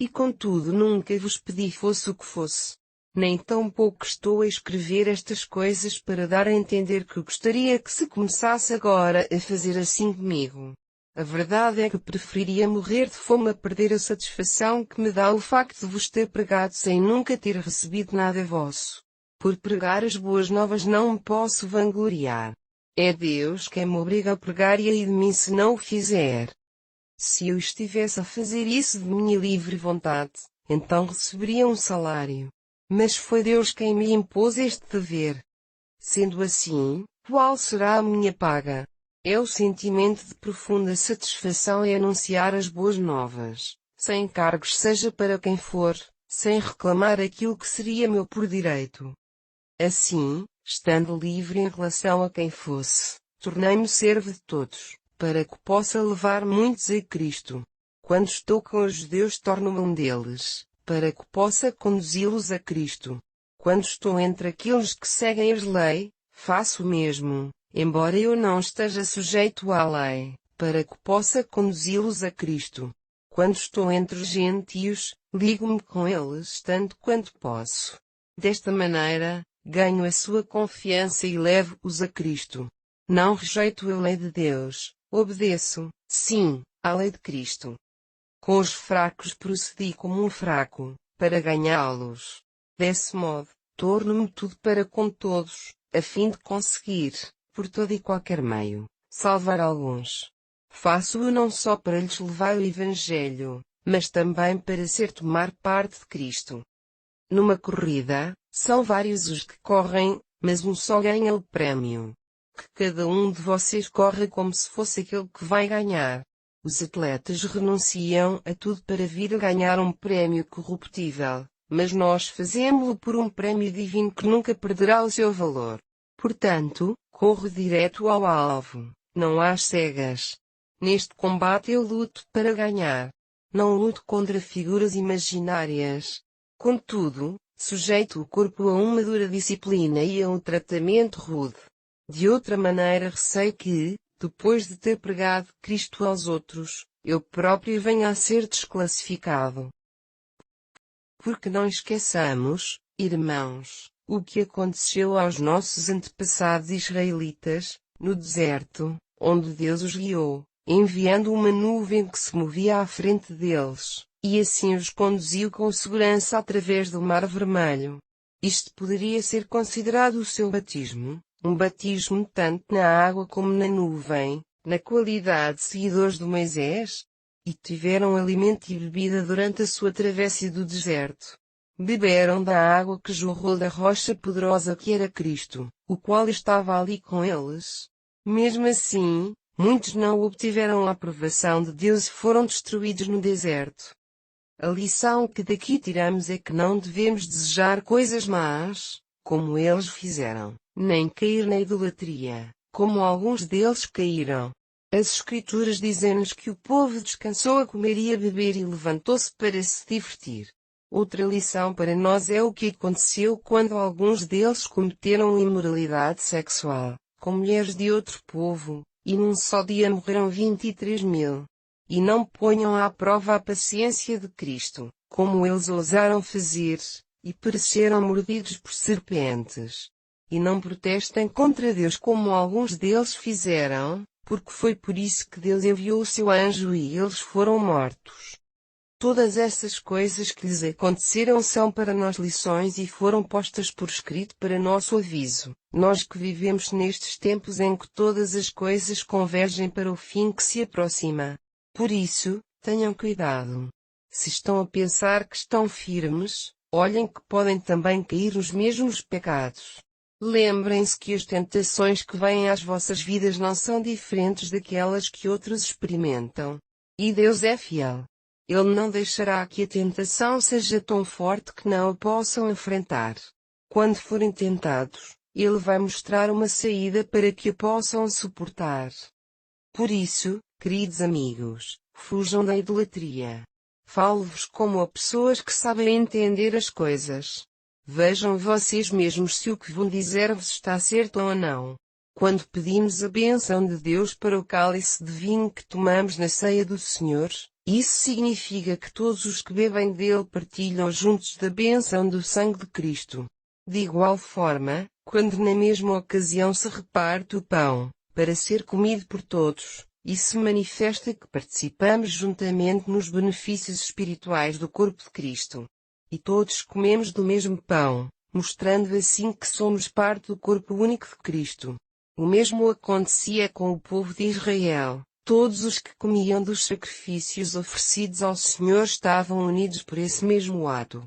E contudo nunca vos pedi fosse o que fosse. Nem tampouco estou a escrever estas coisas para dar a entender que gostaria que se começasse agora a fazer assim comigo. A verdade é que preferiria morrer de fome a perder a satisfação que me dá o facto de vos ter pregado sem nunca ter recebido nada vosso. Por pregar as boas novas não me posso vangloriar. É Deus quem me obriga a pregar e ai de mim se não o fizer. Se eu estivesse a fazer isso de minha livre vontade, então receberia um salário. Mas foi Deus quem me impôs este dever. Sendo assim, qual será a minha paga? É o sentimento de profunda satisfação em anunciar as boas novas, sem encargos seja para quem for, sem reclamar aquilo que seria meu por direito. Assim, estando livre em relação a quem fosse, tornei-me servo de todos, para que possa levar muitos a Cristo. Quando estou com os judeus torno-me um deles, para que possa conduzi-los a Cristo. Quando estou entre aqueles que seguem a lei, faço o mesmo, embora eu não esteja sujeito à lei, para que possa conduzi-los a Cristo. Quando estou entre os gentios, ligo-me com eles tanto quanto posso. Desta maneira, ganho a sua confiança e levo-os a Cristo. Não rejeito a lei de Deus, obedeço, sim, à lei de Cristo. Com os fracos procedi como um fraco, para ganhá-los. Desse modo, torno-me tudo para com todos, a fim de conseguir, por todo e qualquer meio, salvar alguns. Faço-o não só para lhes levar o Evangelho, mas também para ser tomar parte de Cristo. Numa corrida, são vários os que correm, mas um só ganha o prémio. Que cada um de vocês corra como se fosse aquele que vai ganhar. Os atletas renunciam a tudo para vir a ganhar um prémio corruptível, mas nós fazemo-lo por um prémio divino que nunca perderá o seu valor. Portanto, corro direto ao alvo, não há cegas. Neste combate eu luto para ganhar. Não luto contra figuras imaginárias. Contudo, sujeito o corpo a uma dura disciplina e a um tratamento rude. De outra maneira receio que, depois de ter pregado Cristo aos outros, eu próprio venha a ser desclassificado. Porque não esqueçamos, irmãos, o que aconteceu aos nossos antepassados israelitas, no deserto, onde Deus os guiou, enviando uma nuvem que se movia à frente deles, e assim os conduziu com segurança através do Mar Vermelho. Isto poderia ser considerado o seu batismo, um batismo tanto na água como na nuvem, na qualidade de seguidores de Moisés? E tiveram alimento e bebida durante a sua travessia do deserto. Beberam da água que jorrou da rocha poderosa que era Cristo, o qual estava ali com eles. Mesmo assim, muitos não obtiveram a aprovação de Deus e foram destruídos no deserto. A lição que daqui tiramos é que não devemos desejar coisas más, como eles fizeram, nem cair na idolatria, como alguns deles caíram. As Escrituras dizem-nos que o povo descansou a comer e a beber e levantou-se para se divertir. Outra lição para nós é o que aconteceu quando alguns deles cometeram imoralidade sexual, com mulheres de outro povo, e num só dia morreram 23.000. E não ponham à prova a paciência de Cristo, como eles ousaram fazer, e pereceram mordidos por serpentes. E não protestem contra Deus como alguns deles fizeram, porque foi por isso que Deus enviou o seu anjo e eles foram mortos. Todas essas coisas que lhes aconteceram são para nós lições e foram postas por escrito para nosso aviso. Nós que vivemos nestes tempos em que todas as coisas convergem para o fim que se aproxima. Por isso, tenham cuidado. Se estão a pensar que estão firmes, olhem que podem também cair nos mesmos pecados. Lembrem-se que as tentações que vêm às vossas vidas não são diferentes daquelas que outros experimentam. E Deus é fiel. Ele não deixará que a tentação seja tão forte que não a possam enfrentar. Quando forem tentados, Ele vai mostrar uma saída para que a possam suportar. Por isso, queridos amigos, fujam da idolatria. Falo-vos como a pessoas que sabem entender as coisas. Vejam vocês mesmos se o que vos dizer vos está certo ou não. Quando pedimos a bênção de Deus para o cálice de vinho que tomamos na ceia do Senhor, isso significa que todos os que bebem dele partilham juntos da bênção do sangue de Cristo. De igual forma, quando na mesma ocasião se reparte o pão, para ser comido por todos, isso manifesta que participamos juntamente nos benefícios espirituais do corpo de Cristo. E todos comemos do mesmo pão, mostrando assim que somos parte do corpo único de Cristo. O mesmo acontecia com o povo de Israel. Todos os que comiam dos sacrifícios oferecidos ao Senhor estavam unidos por esse mesmo ato.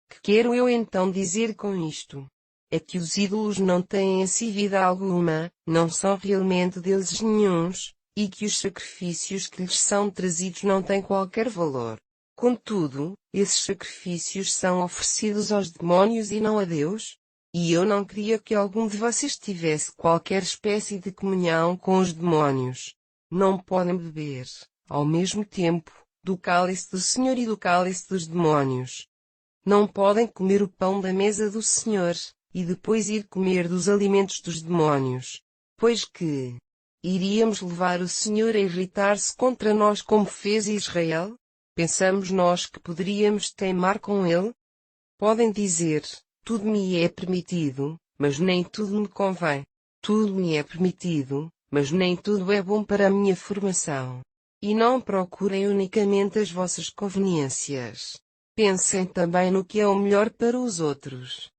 Que quero eu então dizer com isto? É que os ídolos não têm em si vida alguma, não são realmente deuses nenhuns, e que os sacrifícios que lhes são trazidos não têm qualquer valor. Contudo, esses sacrifícios são oferecidos aos demónios e não a Deus? E eu não queria que algum de vocês tivesse qualquer espécie de comunhão com os demónios. Não podem beber, ao mesmo tempo, do cálice do Senhor e do cálice dos demónios. Não podem comer o pão da mesa do Senhor, e depois ir comer dos alimentos dos demónios. Pois que iríamos levar o Senhor a irritar-se contra nós como fez Israel? Pensamos nós que poderíamos teimar com ele? Podem dizer, tudo me é permitido, mas nem tudo me convém. Tudo me é permitido, mas nem tudo é bom para a minha formação. E não procurem unicamente as vossas conveniências. Pensem também no que é o melhor para os outros.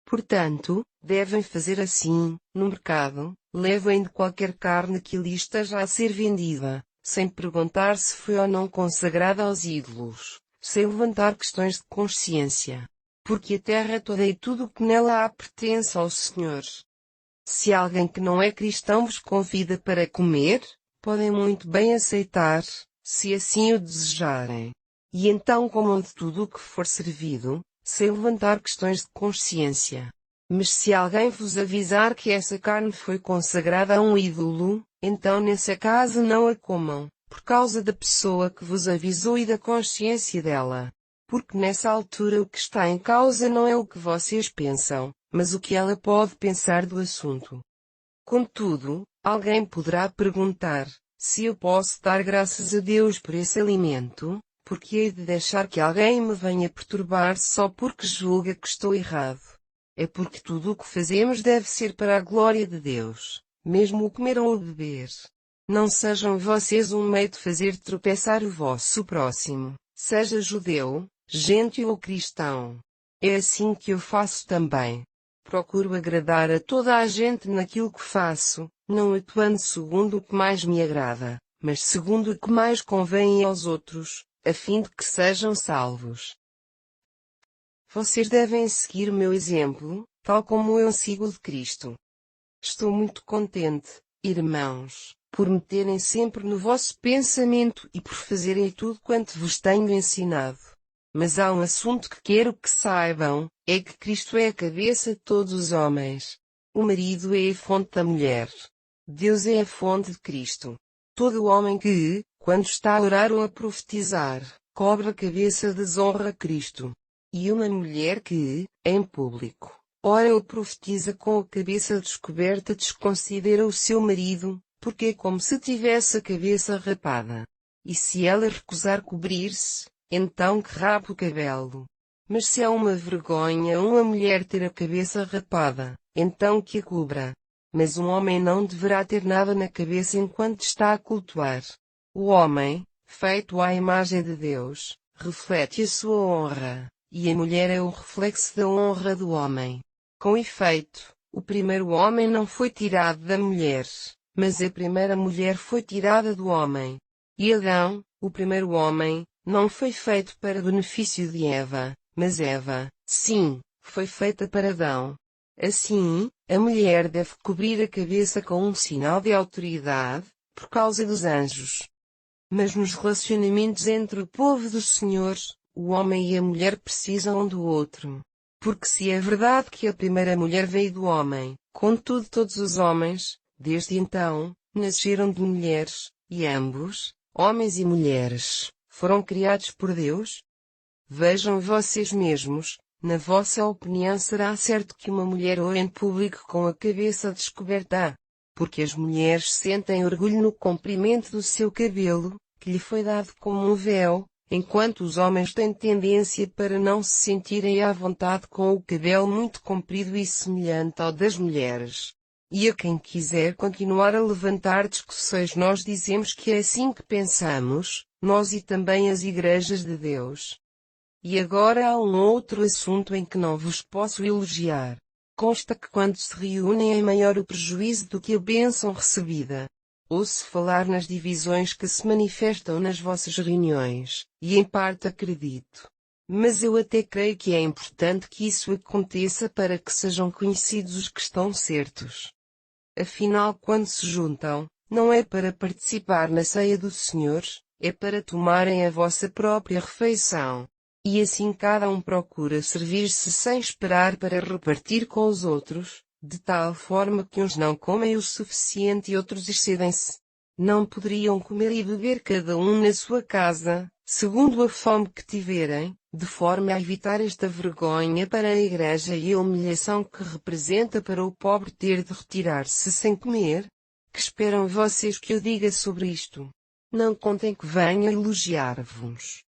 Portanto, devem fazer assim, no mercado, levem de qualquer carne que lhe esteja a ser vendida, sem perguntar se foi ou não consagrada aos ídolos, sem levantar questões de consciência. Porque a terra toda e tudo o que nela há pertence ao Senhor. Se alguém que não é cristão vos convida para comer, podem muito bem aceitar, se assim o desejarem. E então comam de tudo o que for servido, sem levantar questões de consciência. Mas se alguém vos avisar que essa carne foi consagrada a um ídolo, então nessa casa não a comam, por causa da pessoa que vos avisou e da consciência dela. Porque nessa altura o que está em causa não é o que vocês pensam, mas o que ela pode pensar do assunto. Contudo, alguém poderá perguntar, se eu posso dar graças a Deus por esse alimento, porque hei de deixar que alguém me venha perturbar só porque julga que estou errado. É porque tudo o que fazemos deve ser para a glória de Deus, mesmo o comer ou o beber. Não sejam vocês um meio de fazer tropeçar o vosso próximo, seja judeu, gentio ou cristão. É assim que eu faço também. Procuro agradar a toda a gente naquilo que faço, não atuando segundo o que mais me agrada, mas segundo o que mais convém aos outros, a fim de que sejam salvos. Vocês devem seguir o meu exemplo, tal como eu sigo o de Cristo. Estou muito contente, irmãos, por me terem sempre no vosso pensamento e por fazerem tudo quanto vos tenho ensinado. Mas há um assunto que quero que saibam, é que Cristo é a cabeça de todos os homens. O marido é a fonte da mulher. Deus é a fonte de Cristo. Todo homem que, quando está a orar ou a profetizar, cobre a cabeça desonra Cristo. E uma mulher que, em público, ora ou profetiza com a cabeça descoberta desconsidera o seu marido, porque é como se tivesse a cabeça rapada. E se ela recusar cobrir-se, então que rape o cabelo. Mas se é uma vergonha uma mulher ter a cabeça rapada, então que a cubra. Mas um homem não deverá ter nada na cabeça enquanto está a cultuar. O homem, feito à imagem de Deus, reflete a sua honra, e a mulher é o reflexo da honra do homem. Com efeito, o primeiro homem não foi tirado da mulher, mas a primeira mulher foi tirada do homem. E Adão, o primeiro homem, não foi feito para benefício de Eva, mas Eva, sim, foi feita para Adão. Assim, a mulher deve cobrir a cabeça com um sinal de autoridade, por causa dos anjos. Mas nos relacionamentos entre o povo do Senhor, o homem e a mulher precisam um do outro. Porque se é verdade que a primeira mulher veio do homem, contudo todos os homens, desde então, nasceram de mulheres, e ambos, homens e mulheres, foram criados por Deus? Vejam vocês mesmos, na vossa opinião será certo que uma mulher ou em público com a cabeça descoberta? Porque as mulheres sentem orgulho no comprimento do seu cabelo, que lhe foi dado como um véu, enquanto os homens têm tendência para não se sentirem à vontade com o cabelo muito comprido e semelhante ao das mulheres. E a quem quiser continuar a levantar discussões, nós dizemos que é assim que pensamos, nós e também as igrejas de Deus. E agora há um outro assunto em que não vos posso elogiar. Consta que quando se reúnem é maior o prejuízo do que a bênção recebida. Ouço falar nas divisões que se manifestam nas vossas reuniões, e em parte acredito. Mas eu até creio que é importante que isso aconteça para que sejam conhecidos os que estão certos. Afinal, quando se juntam, não é para participar na ceia do Senhor, é para tomarem a vossa própria refeição. E assim cada um procura servir-se sem esperar para repartir com os outros, de tal forma que uns não comem o suficiente e outros excedem-se. Não poderiam comer e beber cada um na sua casa, segundo a fome que tiverem, de forma a evitar esta vergonha para a igreja e a humilhação que representa para o pobre ter de retirar-se sem comer? Que esperam vocês que eu diga sobre isto? Não contem que venha elogiar-vos.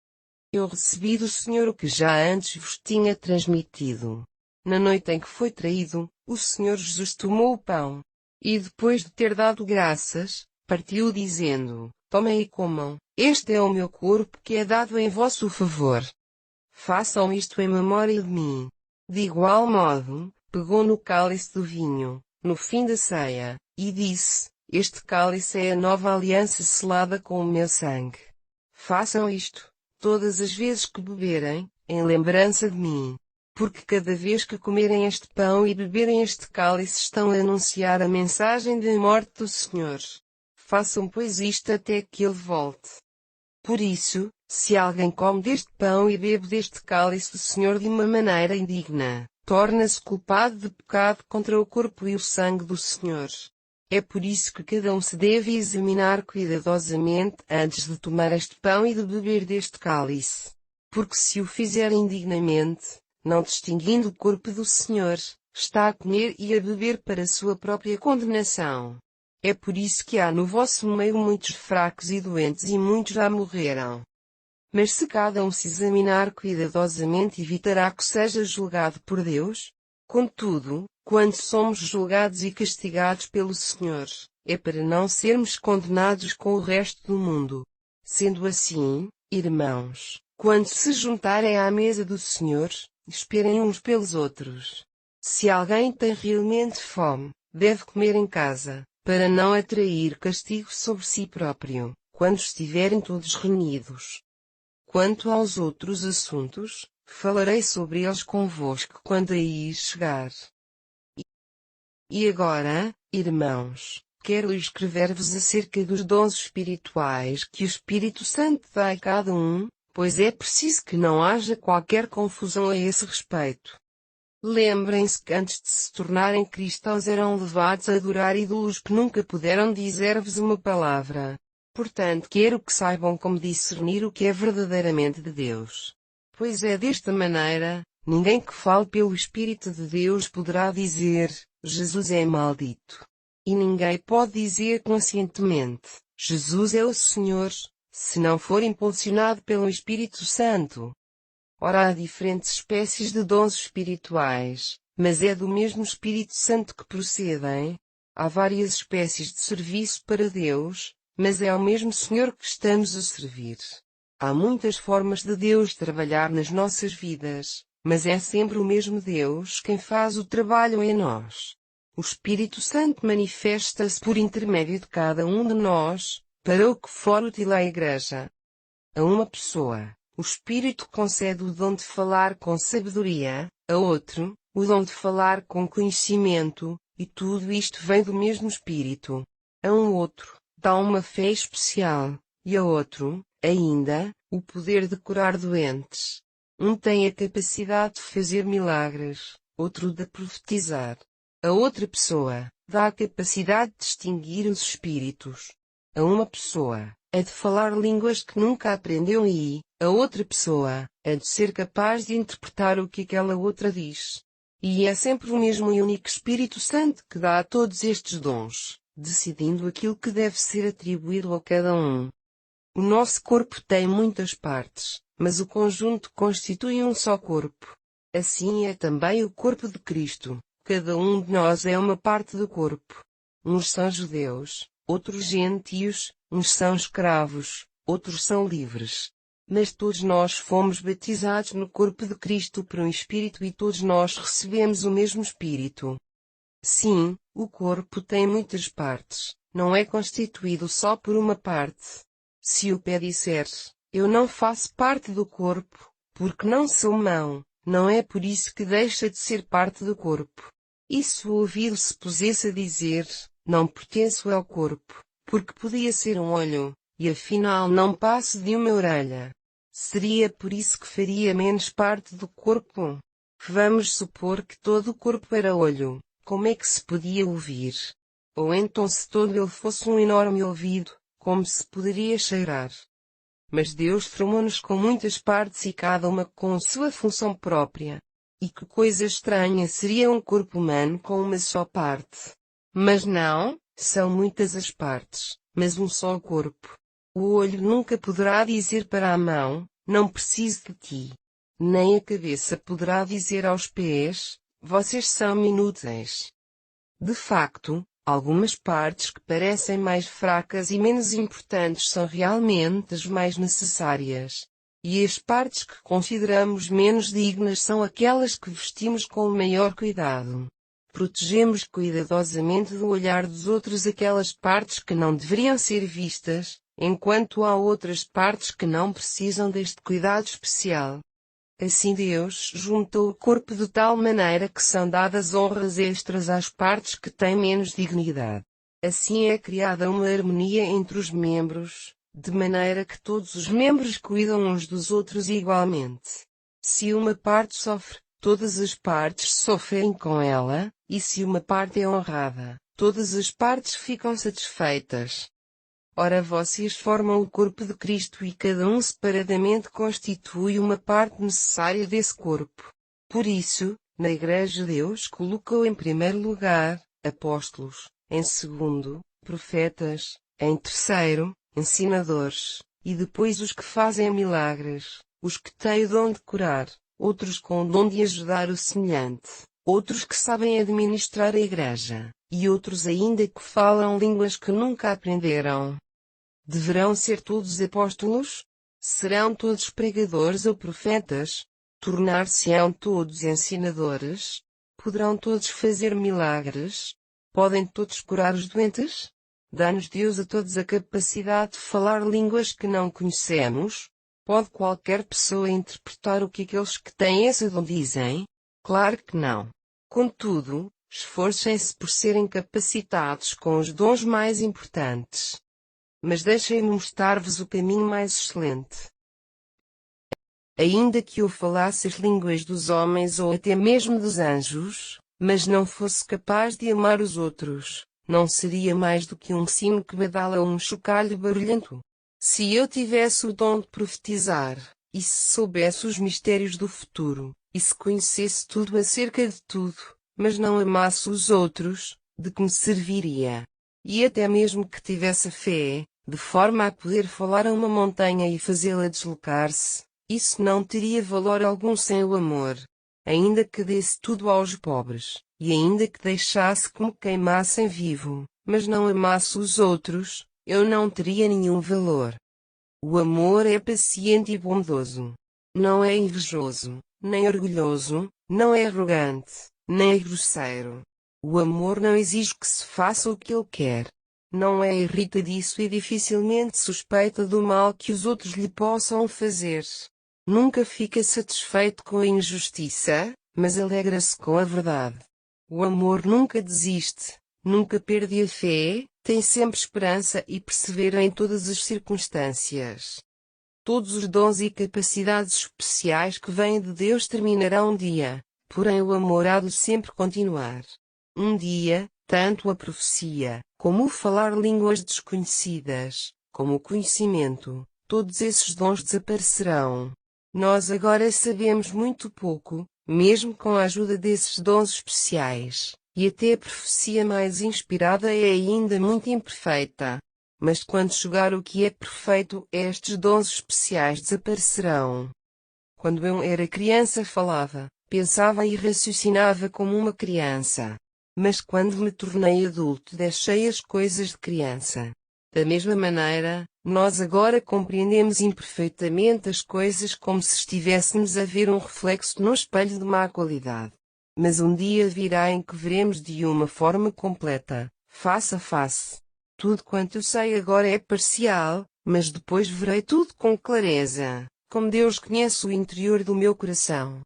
Eu recebi do Senhor o que já antes vos tinha transmitido. Na noite em que foi traído, o Senhor Jesus tomou o pão. E depois de ter dado graças, partiu dizendo: Tomem e comam, este é o meu corpo que é dado em vosso favor. Façam isto em memória de mim. De igual modo, pegou no cálice do vinho, no fim da ceia, e disse: Este cálice é a nova aliança selada com o meu sangue. Façam isto todas as vezes que beberem, em lembrança de mim. Porque cada vez que comerem este pão e beberem este cálice estão a anunciar a mensagem da morte do Senhor. Façam pois isto até que Ele volte. Por isso, se alguém come deste pão e bebe deste cálice do Senhor de uma maneira indigna, torna-se culpado de pecado contra o corpo e o sangue do Senhor. É por isso que cada um se deve examinar cuidadosamente antes de tomar este pão e de beber deste cálice. Porque se o fizer indignamente, não distinguindo o corpo do Senhor, está a comer e a beber para sua própria condenação. É por isso que há no vosso meio muitos fracos e doentes e muitos já morreram. Mas se cada um se examinar cuidadosamente, evitará que seja julgado por Deus. Contudo, quando somos julgados e castigados pelo Senhor, é para não sermos condenados com o resto do mundo. Sendo assim, irmãos, quando se juntarem à mesa do Senhor, esperem uns pelos outros. Se alguém tem realmente fome, deve comer em casa, para não atrair castigo sobre si próprio, quando estiverem todos reunidos. Quanto aos outros assuntos, falarei sobre eles convosco quando aí chegar. E agora, irmãos, quero escrever-vos acerca dos dons espirituais que o Espírito Santo dá a cada um, pois é preciso que não haja qualquer confusão a esse respeito. Lembrem-se que antes de se tornarem cristãos eram levados a adorar ídolos que nunca puderam dizer-vos uma palavra. Portanto, quero que saibam como discernir o que é verdadeiramente de Deus. Pois é desta maneira, ninguém que fale pelo Espírito de Deus poderá dizer, Jesus é maldito. E ninguém pode dizer conscientemente, Jesus é o Senhor, se não for impulsionado pelo Espírito Santo. Ora, há diferentes espécies de dons espirituais, mas é do mesmo Espírito Santo que procedem. Há várias espécies de serviço para Deus, mas é ao mesmo Senhor que estamos a servir. Há muitas formas de Deus trabalhar nas nossas vidas, mas é sempre o mesmo Deus quem faz o trabalho em nós. O Espírito Santo manifesta-se por intermédio de cada um de nós, para o que for útil à Igreja. A uma pessoa, o Espírito concede o dom de falar com sabedoria, a outro, o dom de falar com conhecimento, e tudo isto vem do mesmo Espírito. A um outro, dá uma fé especial, e a outro, ainda, o poder de curar doentes. Um tem a capacidade de fazer milagres, outro de profetizar. A outra pessoa dá a capacidade de distinguir os espíritos. A uma pessoa é de falar línguas que nunca aprendeu e, a outra pessoa, é de ser capaz de interpretar o que aquela outra diz. E é sempre o mesmo e único Espírito Santo que dá a todos estes dons, decidindo aquilo que deve ser atribuído a cada um. O nosso corpo tem muitas partes, mas o conjunto constitui um só corpo. Assim é também o corpo de Cristo. Cada um de nós é uma parte do corpo. Uns são judeus, outros gentios, uns são escravos, outros são livres. Mas todos nós fomos batizados no corpo de Cristo por um Espírito e todos nós recebemos o mesmo Espírito. Sim, o corpo tem muitas partes, não é constituído só por uma parte. Se o pé disser, eu não faço parte do corpo, porque não sou mão, não é por isso que deixa de ser parte do corpo. E se o ouvido se pusesse a dizer, não pertenço ao corpo, porque podia ser um olho, e afinal não passo de uma orelha. Seria por isso que faria menos parte do corpo? Vamos supor que todo o corpo era olho, como é que se podia ouvir? Ou então se todo ele fosse um enorme ouvido, como se poderia cheirar? Mas Deus formou-nos com muitas partes e cada uma com sua função própria. E que coisa estranha seria um corpo humano com uma só parte. Mas não, são muitas as partes, mas um só corpo. O olho nunca poderá dizer para a mão, não preciso de ti. Nem a cabeça poderá dizer aos pés, vocês são inúteis. De facto, algumas partes que parecem mais fracas e menos importantes são realmente as mais necessárias. E as partes que consideramos menos dignas são aquelas que vestimos com o maior cuidado. Protegemos cuidadosamente do olhar dos outros aquelas partes que não deveriam ser vistas, enquanto há outras partes que não precisam deste cuidado especial. Assim Deus juntou o corpo de tal maneira que são dadas honras extras às partes que têm menos dignidade. Assim é criada uma harmonia entre os membros, de maneira que todos os membros cuidam uns dos outros igualmente. Se uma parte sofre, todas as partes sofrem com ela, e se uma parte é honrada, todas as partes ficam satisfeitas. Ora vocês formam o corpo de Cristo e cada um separadamente constitui uma parte necessária desse corpo. Por isso, na Igreja Deus colocou em primeiro lugar, apóstolos, em segundo, profetas, em terceiro, ensinadores, e depois os que fazem milagres, os que têm o dom de curar, outros com o dom de ajudar o semelhante, outros que sabem administrar a igreja, e outros ainda que falam línguas que nunca aprenderam. Deverão ser todos apóstolos? Serão todos pregadores ou profetas? Tornar-se-ão todos ensinadores? Poderão todos fazer milagres? Podem todos curar os doentes? Dá-nos Deus a todos a capacidade de falar línguas que não conhecemos? Pode qualquer pessoa interpretar o que aqueles que têm esse dom dizem? Claro que não. Contudo, esforcem-se por serem capacitados com os dons mais importantes. Mas deixem-me mostrar-vos o caminho mais excelente. Ainda que eu falasse as línguas dos homens ou até mesmo dos anjos, mas não fosse capaz de amar os outros, não seria mais do que um sino que badala ou um chocalho barulhento. Se eu tivesse o dom de profetizar, e se soubesse os mistérios do futuro, e se conhecesse tudo acerca de tudo, mas não amasse os outros, de que me serviria? E até mesmo que tivesse fé, de forma a poder falar a uma montanha e fazê-la deslocar-se, isso não teria valor algum sem o amor. Ainda que desse tudo aos pobres, e ainda que deixasse que me queimassem vivo, mas não amasse os outros, eu não teria nenhum valor. O amor é paciente e bondoso. Não é invejoso, nem orgulhoso, não é arrogante, nem é grosseiro. O amor não exige que se faça o que ele quer. Não é irritadiço e dificilmente suspeita do mal que os outros lhe possam fazer. Nunca fica satisfeito com a injustiça, mas alegra-se com a verdade. O amor nunca desiste, nunca perde a fé, tem sempre esperança e persevera em todas as circunstâncias. Todos os dons e capacidades especiais que vêm de Deus terminarão um dia, porém o amor há de sempre continuar. Um dia, tanto a profecia, como o falar línguas desconhecidas, como o conhecimento, todos esses dons desaparecerão. Nós agora sabemos muito pouco, mesmo com a ajuda desses dons especiais, e até a profecia mais inspirada é ainda muito imperfeita. Mas quando chegar o que é perfeito, estes dons especiais desaparecerão. Quando eu era criança falava, pensava e raciocinava como uma criança. Mas quando me tornei adulto deixei as coisas de criança. Da mesma maneira, nós agora compreendemos imperfeitamente as coisas como se estivéssemos a ver um reflexo no espelho de má qualidade. Mas um dia virá em que veremos de uma forma completa, face a face. Tudo quanto eu sei agora é parcial, mas depois verei tudo com clareza, como Deus conhece o interior do meu coração.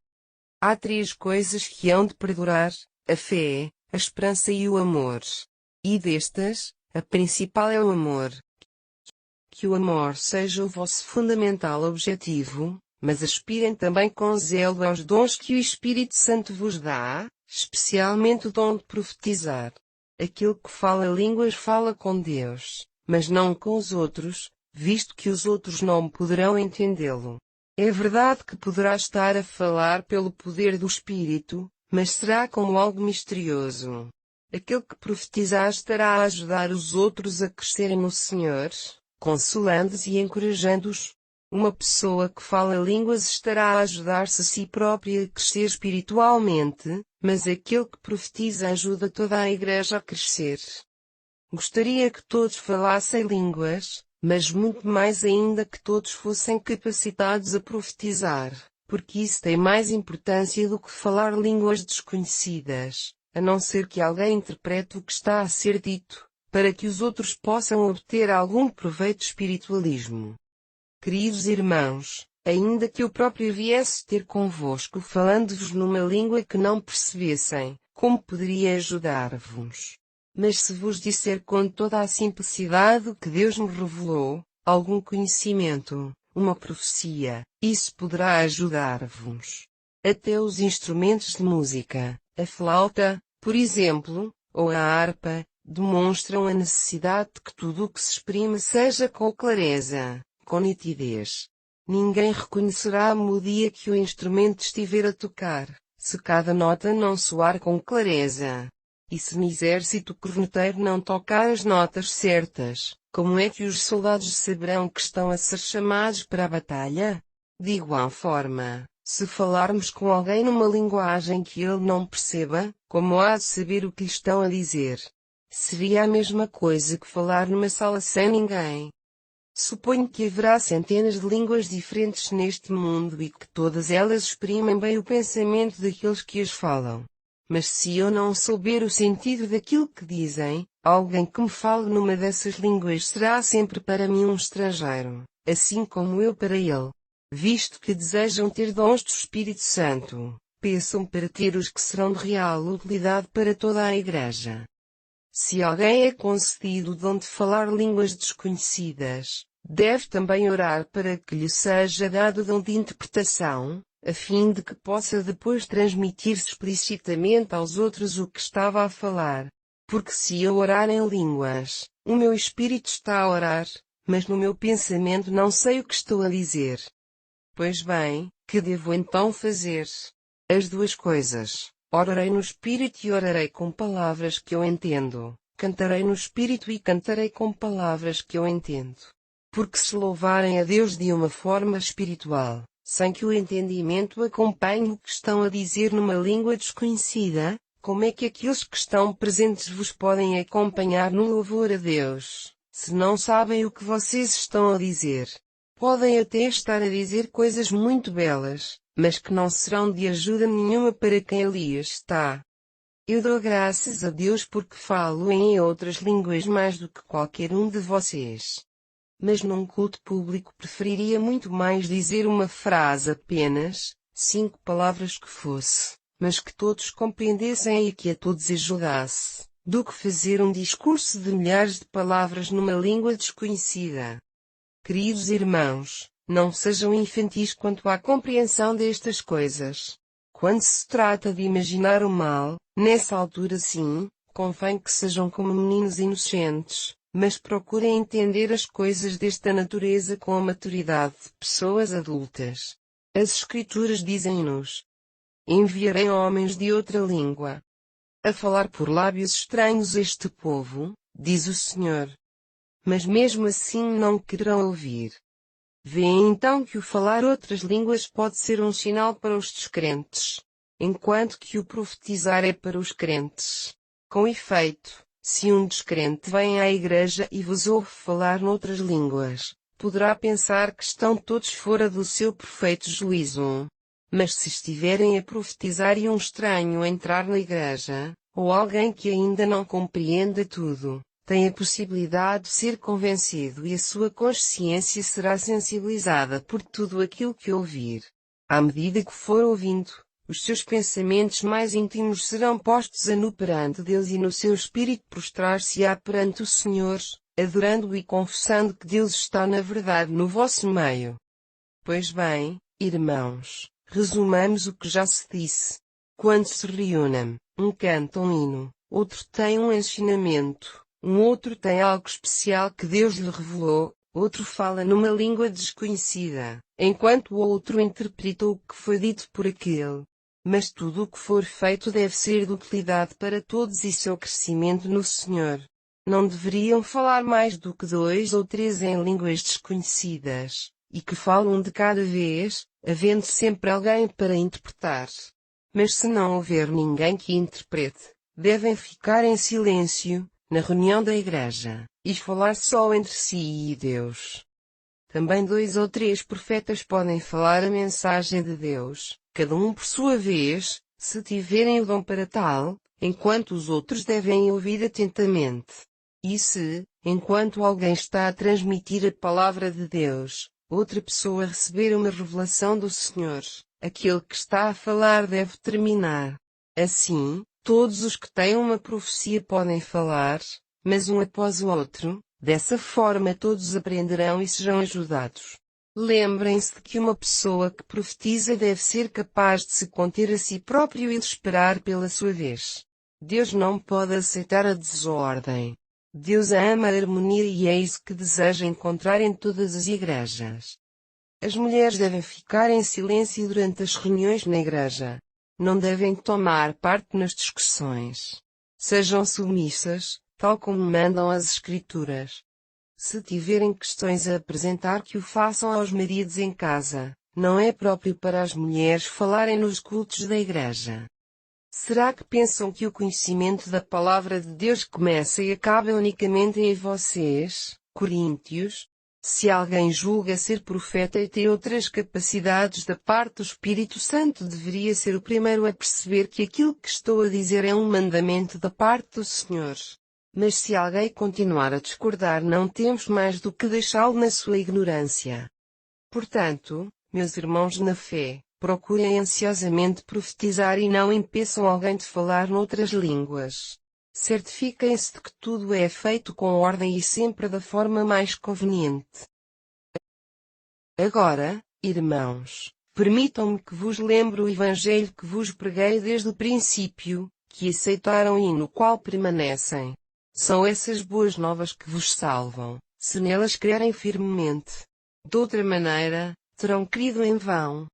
Há 3 coisas que hão de perdurar: a fé, a esperança e o amor. E destas, a principal é o amor. Que o amor seja o vosso fundamental objetivo, mas aspirem também com zelo aos dons que o Espírito Santo vos dá, especialmente o dom de profetizar. Aquele que fala línguas fala com Deus, mas não com os outros, visto que os outros não poderão entendê-lo. É verdade que poderá estar a falar pelo poder do Espírito, mas será como algo misterioso. Aquele que profetizar estará a ajudar os outros a crescerem no Senhor, consolando-os e encorajando-os. Uma pessoa que fala línguas estará a ajudar-se a si própria a crescer espiritualmente, mas aquele que profetiza ajuda toda a igreja a crescer. Gostaria que todos falassem línguas, mas muito mais ainda que todos fossem capacitados a profetizar, porque isso tem mais importância do que falar línguas desconhecidas, a não ser que alguém interprete o que está a ser dito, para que os outros possam obter algum proveito espiritualismo. Queridos irmãos, ainda que eu próprio viesse ter convosco falando-vos numa língua que não percebessem, como poderia ajudar-vos? Mas se vos disser com toda a simplicidade o que Deus me revelou, algum conhecimento, uma profecia, isso poderá ajudar-vos. Até os instrumentos de música, a flauta, por exemplo, ou a harpa, demonstram a necessidade de que tudo o que se exprime seja com clareza, com nitidez. Ninguém reconhecerá a melodia que o instrumento estiver a tocar, se cada nota não soar com clareza. E se no exército corneteiro não tocar as notas certas, como é que os soldados saberão que estão a ser chamados para a batalha? De igual forma, se falarmos com alguém numa linguagem que ele não perceba, como há de saber o que lhe estão a dizer? Seria a mesma coisa que falar numa sala sem ninguém. Suponho que haverá centenas de línguas diferentes neste mundo e que todas elas exprimem bem o pensamento daqueles que as falam. Mas se eu não souber o sentido daquilo que dizem, alguém que me fale numa dessas línguas será sempre para mim um estrangeiro, assim como eu para ele. Visto que desejam ter dons do Espírito Santo, peçam para ter os que serão de real utilidade para toda a Igreja. Se alguém é concedido o dom de falar línguas desconhecidas, deve também orar para que lhe seja dado o dom de interpretação, a fim de que possa depois transmitir-se explicitamente aos outros o que estava a falar. Porque se eu orar em línguas, o meu espírito está a orar, mas no meu pensamento não sei o que estou a dizer. Pois bem, que devo então fazer? As 2 coisas. Orarei no espírito e orarei com palavras que eu entendo. Cantarei no espírito e cantarei com palavras que eu entendo. Porque se louvarem a Deus de uma forma espiritual, sem que o entendimento acompanhe o que estão a dizer numa língua desconhecida, como é que aqueles que estão presentes vos podem acompanhar no louvor a Deus, se não sabem o que vocês estão a dizer? Podem até estar a dizer coisas muito belas, mas que não serão de ajuda nenhuma para quem ali está. Eu dou graças a Deus porque falo em outras línguas mais do que qualquer um de vocês. Mas num culto público preferiria muito mais dizer uma frase apenas, 5 palavras que fosse, mas que todos compreendessem e que a todos ajudasse, do que fazer um discurso de milhares de palavras numa língua desconhecida. Queridos irmãos, Não sejam infantis quanto à compreensão destas coisas. Quando se trata de imaginar o mal, nessa altura sim, convém que sejam como meninos inocentes, mas procurem entender as coisas desta natureza com a maturidade de pessoas adultas. As Escrituras dizem-nos: enviarei homens de outra língua a falar por lábios estranhos este povo, diz o Senhor. Mas mesmo assim não quererão ouvir. Vêem então que o falar outras línguas pode ser um sinal para os descrentes, enquanto que o profetizar é para os crentes. Com efeito, se um descrente vem à igreja e vos ouve falar noutras línguas, poderá pensar que estão todos fora do seu perfeito juízo. Mas se estiverem a profetizar e um estranho entrar na igreja, ou alguém que ainda não compreenda tudo, tem a possibilidade de ser convencido e a sua consciência será sensibilizada por tudo aquilo que ouvir. À medida que for ouvindo, os seus pensamentos mais íntimos serão postos a nu perante Deus e no seu espírito prostrar-se-á perante o Senhor, adorando-o e confessando que Deus está na verdade no vosso meio. Pois bem, irmãos, resumamos o que já se disse. Quando se reúnem, um canta um hino, outro tem um ensinamento, um outro tem algo especial que Deus lhe revelou, outro fala numa língua desconhecida, enquanto o outro interpreta o que foi dito por aquele. Mas tudo o que for feito deve ser de utilidade para todos e seu crescimento no Senhor. Não deveriam falar mais do que 2 ou 3 em línguas desconhecidas, e que falam de cada vez, havendo sempre alguém para interpretar. Mas se não houver ninguém que interprete, devem ficar em silêncio, na reunião da igreja, e falar só entre si e Deus. Também 2 ou 3 profetas podem falar a mensagem de Deus, cada um por sua vez, se tiverem o dom para tal, enquanto os outros devem ouvir atentamente. E se, enquanto alguém está a transmitir a palavra de Deus, outra pessoa receber uma revelação do Senhor, aquele que está a falar deve terminar. Assim, todos os que têm uma profecia podem falar, mas um após o outro, dessa forma todos aprenderão e serão ajudados. Lembrem-se de que uma pessoa que profetiza deve ser capaz de se conter a si próprio e de esperar pela sua vez. Deus não pode aceitar a desordem. Deus ama a harmonia e é isso que deseja encontrar em todas as igrejas. As mulheres devem ficar em silêncio durante as reuniões na igreja. Não devem tomar parte nas discussões. Sejam submissas, tal como mandam as Escrituras. Se tiverem questões a apresentar, que o façam aos maridos em casa. Não é próprio para as mulheres falarem nos cultos da igreja. Será que pensam que o conhecimento da palavra de Deus começa e acaba unicamente em vocês, Coríntios? Se alguém julga ser profeta e ter outras capacidades da parte do Espírito Santo, deveria ser o primeiro a perceber que aquilo que estou a dizer é um mandamento da parte do Senhor. Mas se alguém continuar a discordar, não temos mais do que deixá-lo na sua ignorância. Portanto, meus irmãos na fé, procurem ansiosamente profetizar e não impeçam alguém de falar noutras línguas. Certifiquem-se de que tudo é feito com ordem e sempre da forma mais conveniente. Agora, irmãos, permitam-me que vos lembre o Evangelho que vos preguei desde o princípio, que aceitaram e no qual permanecem. São essas boas novas que vos salvam, se nelas crerem firmemente. De outra maneira, terão crido em vão.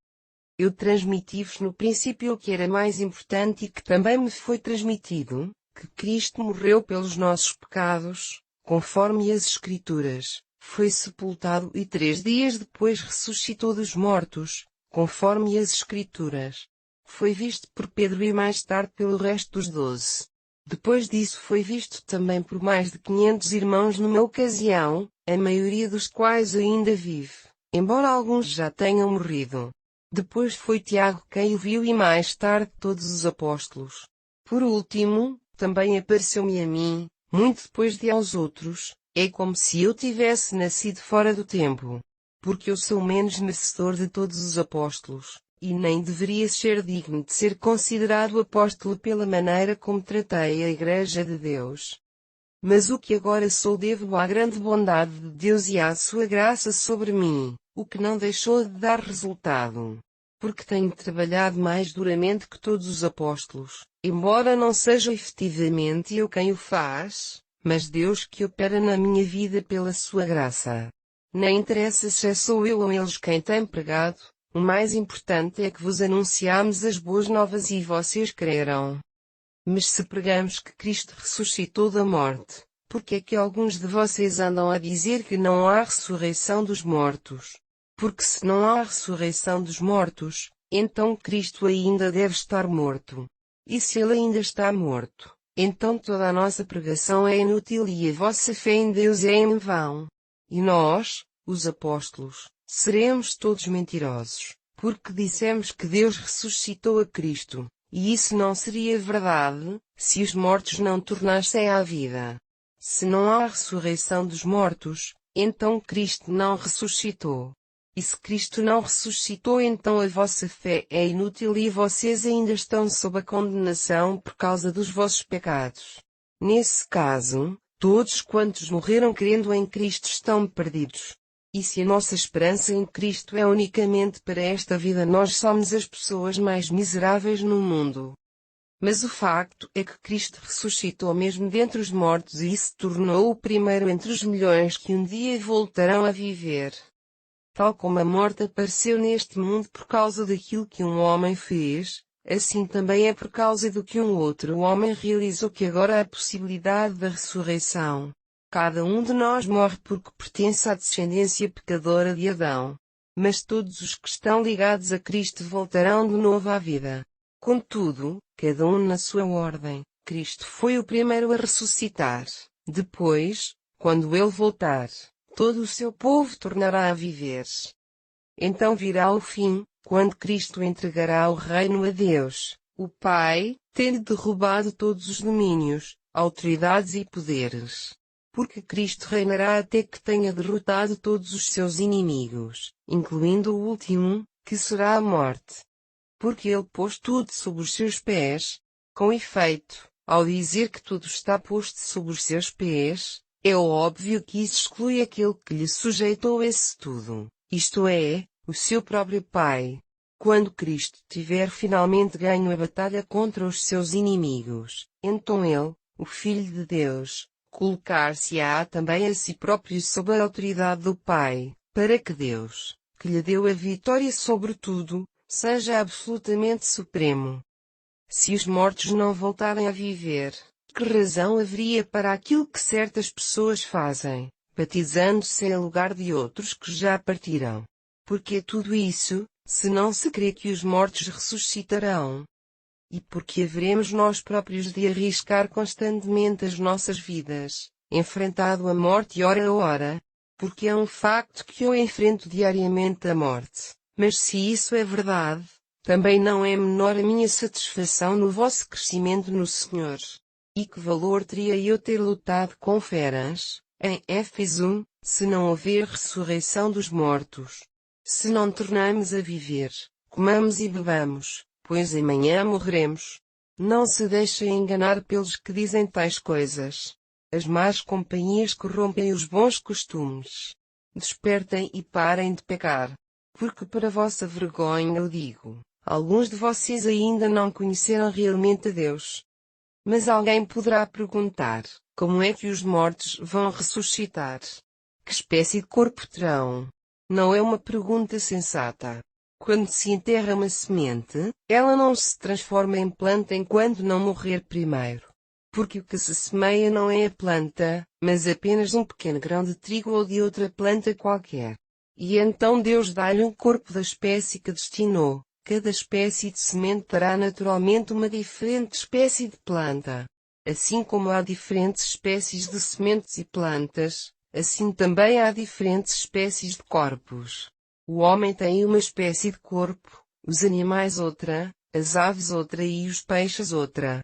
Eu transmiti-vos no princípio o que era mais importante e que também me foi transmitido, que Cristo morreu pelos nossos pecados, conforme as Escrituras, foi sepultado e 3 dias depois ressuscitou dos mortos, conforme as Escrituras. Foi visto por Pedro e mais tarde pelo resto dos 12. Depois disso foi visto também por mais de 500 irmãos numa ocasião, a maioria dos quais ainda vive, embora alguns já tenham morrido. Depois foi Tiago quem o viu e mais tarde todos os apóstolos. Por último, também apareceu-me a mim, muito depois de aos outros. É como se eu tivesse nascido fora do tempo. Porque eu sou menos merecedor de todos os apóstolos, e nem deveria ser digno de ser considerado apóstolo pela maneira como tratei a Igreja de Deus. Mas o que agora sou devo à grande bondade de Deus e à sua graça sobre mim, o que não deixou de dar resultado. Porque tenho trabalhado mais duramente que todos os apóstolos, embora não seja efetivamente eu quem o faz, mas Deus que opera na minha vida pela sua graça. Não interessa se sou eu ou eles quem tem pregado, o mais importante é que vos anunciamos as boas novas e vocês creram. Mas se pregamos que Cristo ressuscitou da morte, por que é que alguns de vocês andam a dizer que não há ressurreição dos mortos? Porque se não há ressurreição dos mortos, então Cristo ainda deve estar morto. E se ele ainda está morto, então toda a nossa pregação é inútil e a vossa fé em Deus é em vão. E nós, os apóstolos, seremos todos mentirosos, porque dissemos que Deus ressuscitou a Cristo, e isso não seria verdade, se os mortos não tornassem à vida. Se não há ressurreição dos mortos, então Cristo não ressuscitou. E se Cristo não ressuscitou, então a vossa fé é inútil e vocês ainda estão sob a condenação por causa dos vossos pecados. Nesse caso, todos quantos morreram crendo em Cristo estão perdidos. E se a nossa esperança em Cristo é unicamente para esta vida, nós somos as pessoas mais miseráveis no mundo. Mas o facto é que Cristo ressuscitou mesmo dentre os mortos e se tornou o primeiro entre os milhões que um dia voltarão a viver. Tal como a morte apareceu neste mundo por causa daquilo que um homem fez, assim também é por causa do que um outro homem realizou que agora há a possibilidade da ressurreição. Cada um de nós morre porque pertence à descendência pecadora de Adão. Mas todos os que estão ligados a Cristo voltarão de novo à vida. Contudo, cada um na sua ordem. Cristo foi o primeiro a ressuscitar. Depois, quando ele voltar, todo o seu povo tornará a viver. Então virá o fim, quando Cristo entregará o reino a Deus, o Pai, tendo derrubado todos os domínios, autoridades e poderes. Porque Cristo reinará até que tenha derrotado todos os seus inimigos, incluindo o último, que será a morte. Porque ele pôs tudo sob os seus pés. Com efeito, ao dizer que tudo está posto sob os seus pés, é óbvio que isso exclui aquele que lhe sujeitou esse tudo, isto é, o seu próprio Pai. Quando Cristo tiver finalmente ganho a batalha contra os seus inimigos, então ele, o Filho de Deus, colocar-se-á também a si próprio sob a autoridade do Pai, para que Deus, que lhe deu a vitória sobre tudo, seja absolutamente supremo. Se os mortos não voltarem a viver, que razão haveria para aquilo que certas pessoas fazem, batizando-se em lugar de outros que já partiram? Porque tudo isso, se não se crê que os mortos ressuscitarão? E porque haveremos nós próprios de arriscar constantemente as nossas vidas, enfrentado a morte hora a hora? Porque é um facto que eu enfrento diariamente a morte. Mas se isso é verdade, também não é menor a minha satisfação no vosso crescimento no Senhor. E que valor teria eu ter lutado com feras, em Éfeso, se não houver ressurreição dos mortos? Se não tornamos a viver, comamos e bebamos, pois amanhã morreremos. Não se deixem enganar pelos que dizem tais coisas. As más companhias corrompem os bons costumes. Despertem e parem de pecar. Porque para vossa vergonha eu digo, alguns de vocês ainda não conheceram realmente a Deus. Mas alguém poderá perguntar, como é que os mortos vão ressuscitar? Que espécie de corpo terão? Não é uma pergunta sensata. Quando se enterra uma semente, ela não se transforma em planta enquanto não morrer primeiro. Porque o que se semeia não é a planta, mas apenas um pequeno grão de trigo ou de outra planta qualquer. E então Deus dá-lhe um corpo da espécie que destinou. Cada espécie de semente dará naturalmente uma diferente espécie de planta. Assim como há diferentes espécies de sementes e plantas, assim também há diferentes espécies de corpos. O homem tem uma espécie de corpo, os animais outra, as aves outra e os peixes outra.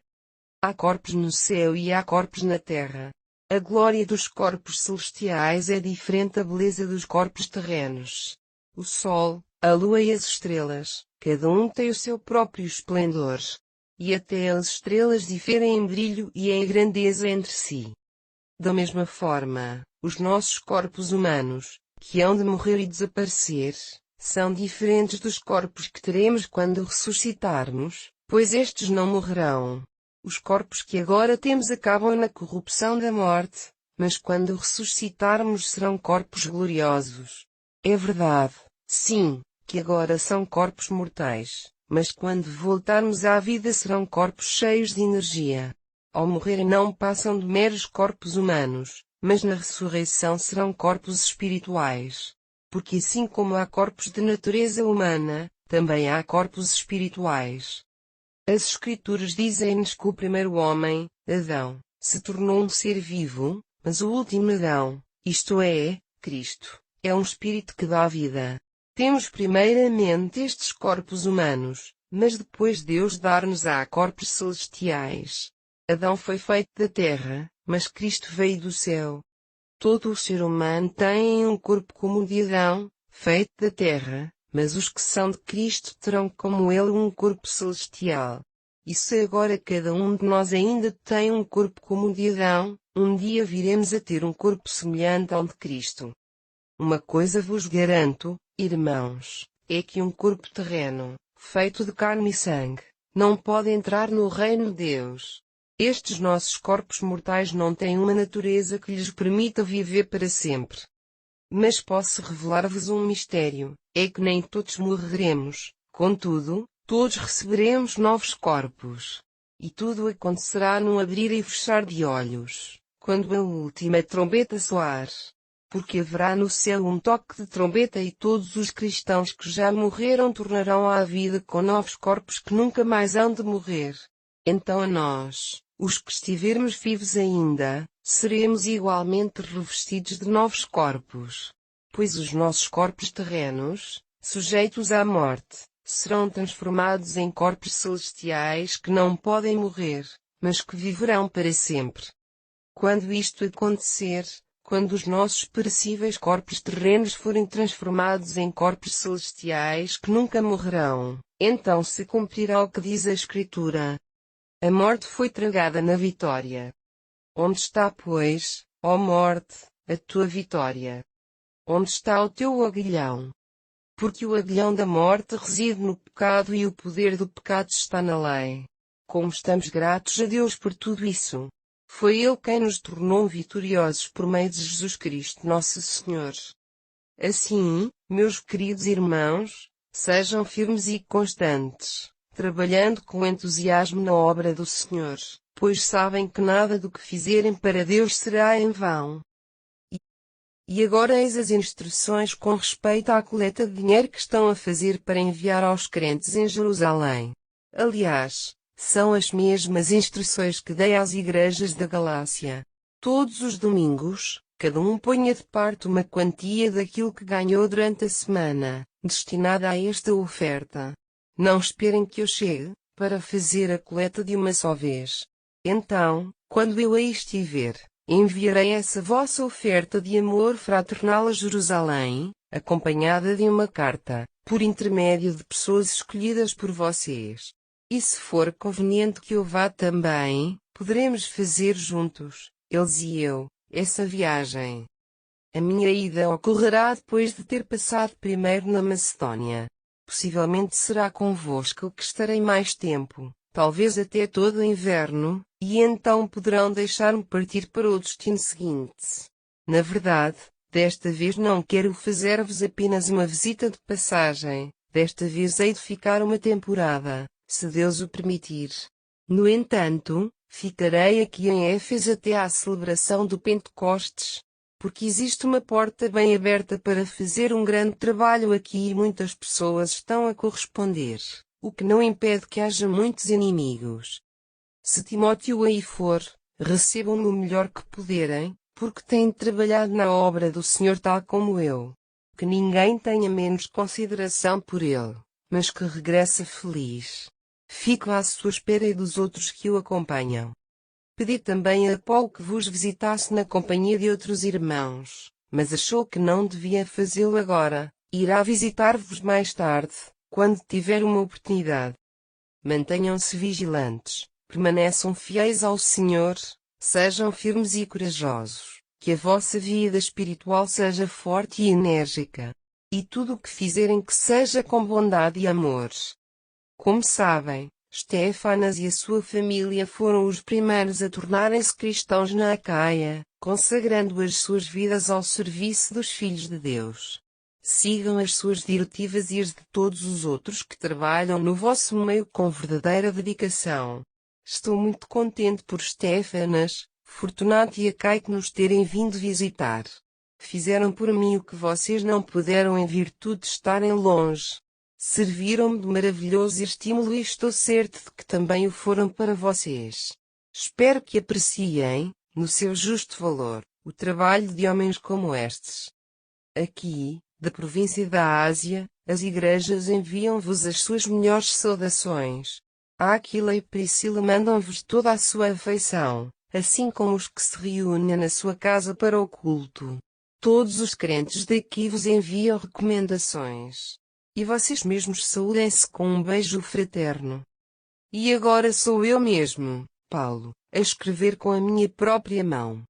Há corpos no céu e há corpos na terra. A glória dos corpos celestiais é diferente da beleza dos corpos terrenos. O sol, a lua e as estrelas, cada um tem o seu próprio esplendor. E até as estrelas diferem em brilho e em grandeza entre si. Da mesma forma, os nossos corpos humanos, que hão de morrer e desaparecer, são diferentes dos corpos que teremos quando ressuscitarmos, pois estes não morrerão. Os corpos que agora temos acabam na corrupção da morte, mas quando ressuscitarmos serão corpos gloriosos. É verdade, sim, que agora são corpos mortais, mas quando voltarmos à vida serão corpos cheios de energia. Ao morrerem não passam de meros corpos humanos, mas na ressurreição serão corpos espirituais. Porque assim como há corpos de natureza humana, também há corpos espirituais. As Escrituras dizem-nos que o primeiro homem, Adão, se tornou um ser vivo, mas o último Adão, isto é, Cristo, é um espírito que dá vida. Temos primeiramente estes corpos humanos, mas depois Deus dar-nos-á corpos celestiais. Adão foi feito da terra, mas Cristo veio do céu. Todo o ser humano tem um corpo como o de Adão, feito da terra, mas os que são de Cristo terão como ele um corpo celestial. E se agora cada um de nós ainda tem um corpo como o de Adão, um dia viremos a ter um corpo semelhante ao de Cristo. Uma coisa vos garanto, irmãos, é que um corpo terreno, feito de carne e sangue, não pode entrar no reino de Deus. Estes nossos corpos mortais não têm uma natureza que lhes permita viver para sempre. Mas posso revelar-vos um mistério, é que nem todos morreremos, contudo, todos receberemos novos corpos. E tudo acontecerá num abrir e fechar de olhos, quando a última trombeta soar. Porque haverá no céu um toque de trombeta e todos os cristãos que já morreram tornarão à vida com novos corpos que nunca mais hão de morrer. Então a nós, os que estivermos vivos ainda, seremos igualmente revestidos de novos corpos. Pois os nossos corpos terrenos, sujeitos à morte, serão transformados em corpos celestiais que não podem morrer, mas que viverão para sempre. Quando isto acontecer, quando os nossos perecíveis corpos terrenos forem transformados em corpos celestiais que nunca morrerão, então se cumprirá o que diz a Escritura. A morte foi tragada na vitória. Onde está, pois, ó morte, a tua vitória? Onde está o teu aguilhão? Porque o aguilhão da morte reside no pecado e o poder do pecado está na lei. Como estamos gratos a Deus por tudo isso. Foi Ele quem nos tornou vitoriosos por meio de Jesus Cristo nosso Senhor. Assim, meus queridos irmãos, sejam firmes e constantes, trabalhando com entusiasmo na obra do Senhor, pois sabem que nada do que fizerem para Deus será em vão. E agora eis as instruções com respeito à coleta de dinheiro que estão a fazer para enviar aos crentes em Jerusalém. Aliás, são as mesmas instruções que dei às igrejas da Galácia. Todos os domingos, cada um ponha de parte uma quantia daquilo que ganhou durante a semana, destinada a esta oferta. Não esperem que eu chegue, para fazer a coleta de uma só vez. Então, quando eu aí estiver, enviarei essa vossa oferta de amor fraternal a Jerusalém, acompanhada de uma carta, por intermédio de pessoas escolhidas por vocês. E se for conveniente que eu vá também, poderemos fazer juntos, eles e eu, essa viagem. A minha ida ocorrerá depois de ter passado primeiro na Macedónia. Possivelmente será convosco que estarei mais tempo, talvez até todo o inverno, e então poderão deixar-me partir para o destino seguinte. Na verdade, desta vez não quero fazer-vos apenas uma visita de passagem, desta vez hei de ficar uma temporada, se Deus o permitir. No entanto, ficarei aqui em Éfeso até à celebração do Pentecostes, porque existe uma porta bem aberta para fazer um grande trabalho aqui e muitas pessoas estão a corresponder, o que não impede que haja muitos inimigos. Se Timóteo aí for, recebam-no o melhor que puderem, porque tem trabalhado na obra do Senhor tal como eu. Que ninguém tenha menos consideração por ele, mas que regresse feliz. Fico à sua espera e dos outros que o acompanham. Pedi também a Apolo que vos visitasse na companhia de outros irmãos, mas achou que não devia fazê-lo agora, irá visitar-vos mais tarde, quando tiver uma oportunidade. Mantenham-se vigilantes, permaneçam fiéis ao Senhor, sejam firmes e corajosos, Que a vossa vida espiritual seja forte e enérgica. E tudo o que fizerem que seja com bondade e amor. Como sabem, Estéfanas e a sua família foram os primeiros a tornarem-se cristãos na Acaia, consagrando as suas vidas ao serviço dos filhos de Deus. Sigam as suas diretivas e as de todos os outros que trabalham no vosso meio com verdadeira dedicação. Estou muito contente por Estéfanas, Fortunato e Acaico nos terem vindo visitar. Fizeram por mim o que vocês não puderam em virtude de estarem longe. Serviram-me de maravilhoso estímulo e estou certo de que também o foram para vocês. Espero que apreciem, no seu justo valor, o trabalho de homens como estes. Aqui, da província da Ásia, as igrejas enviam-vos as suas melhores saudações. Áquila e Priscila mandam-vos toda a sua afeição, assim como os que se reúnem na sua casa para o culto. Todos os crentes daqui vos enviam recomendações. E vocês mesmos saúdem-se com um beijo fraterno. E agora sou eu mesmo, Paulo, a escrever com a minha própria mão.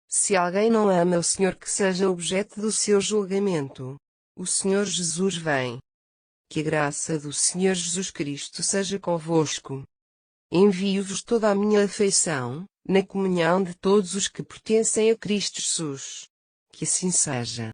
Se alguém não ama o Senhor, que seja objeto do seu julgamento. O Senhor Jesus vem. Que a graça do Senhor Jesus Cristo seja convosco. Envio-vos toda a minha afeição, na comunhão de todos os que pertencem a Cristo Jesus. Que assim seja.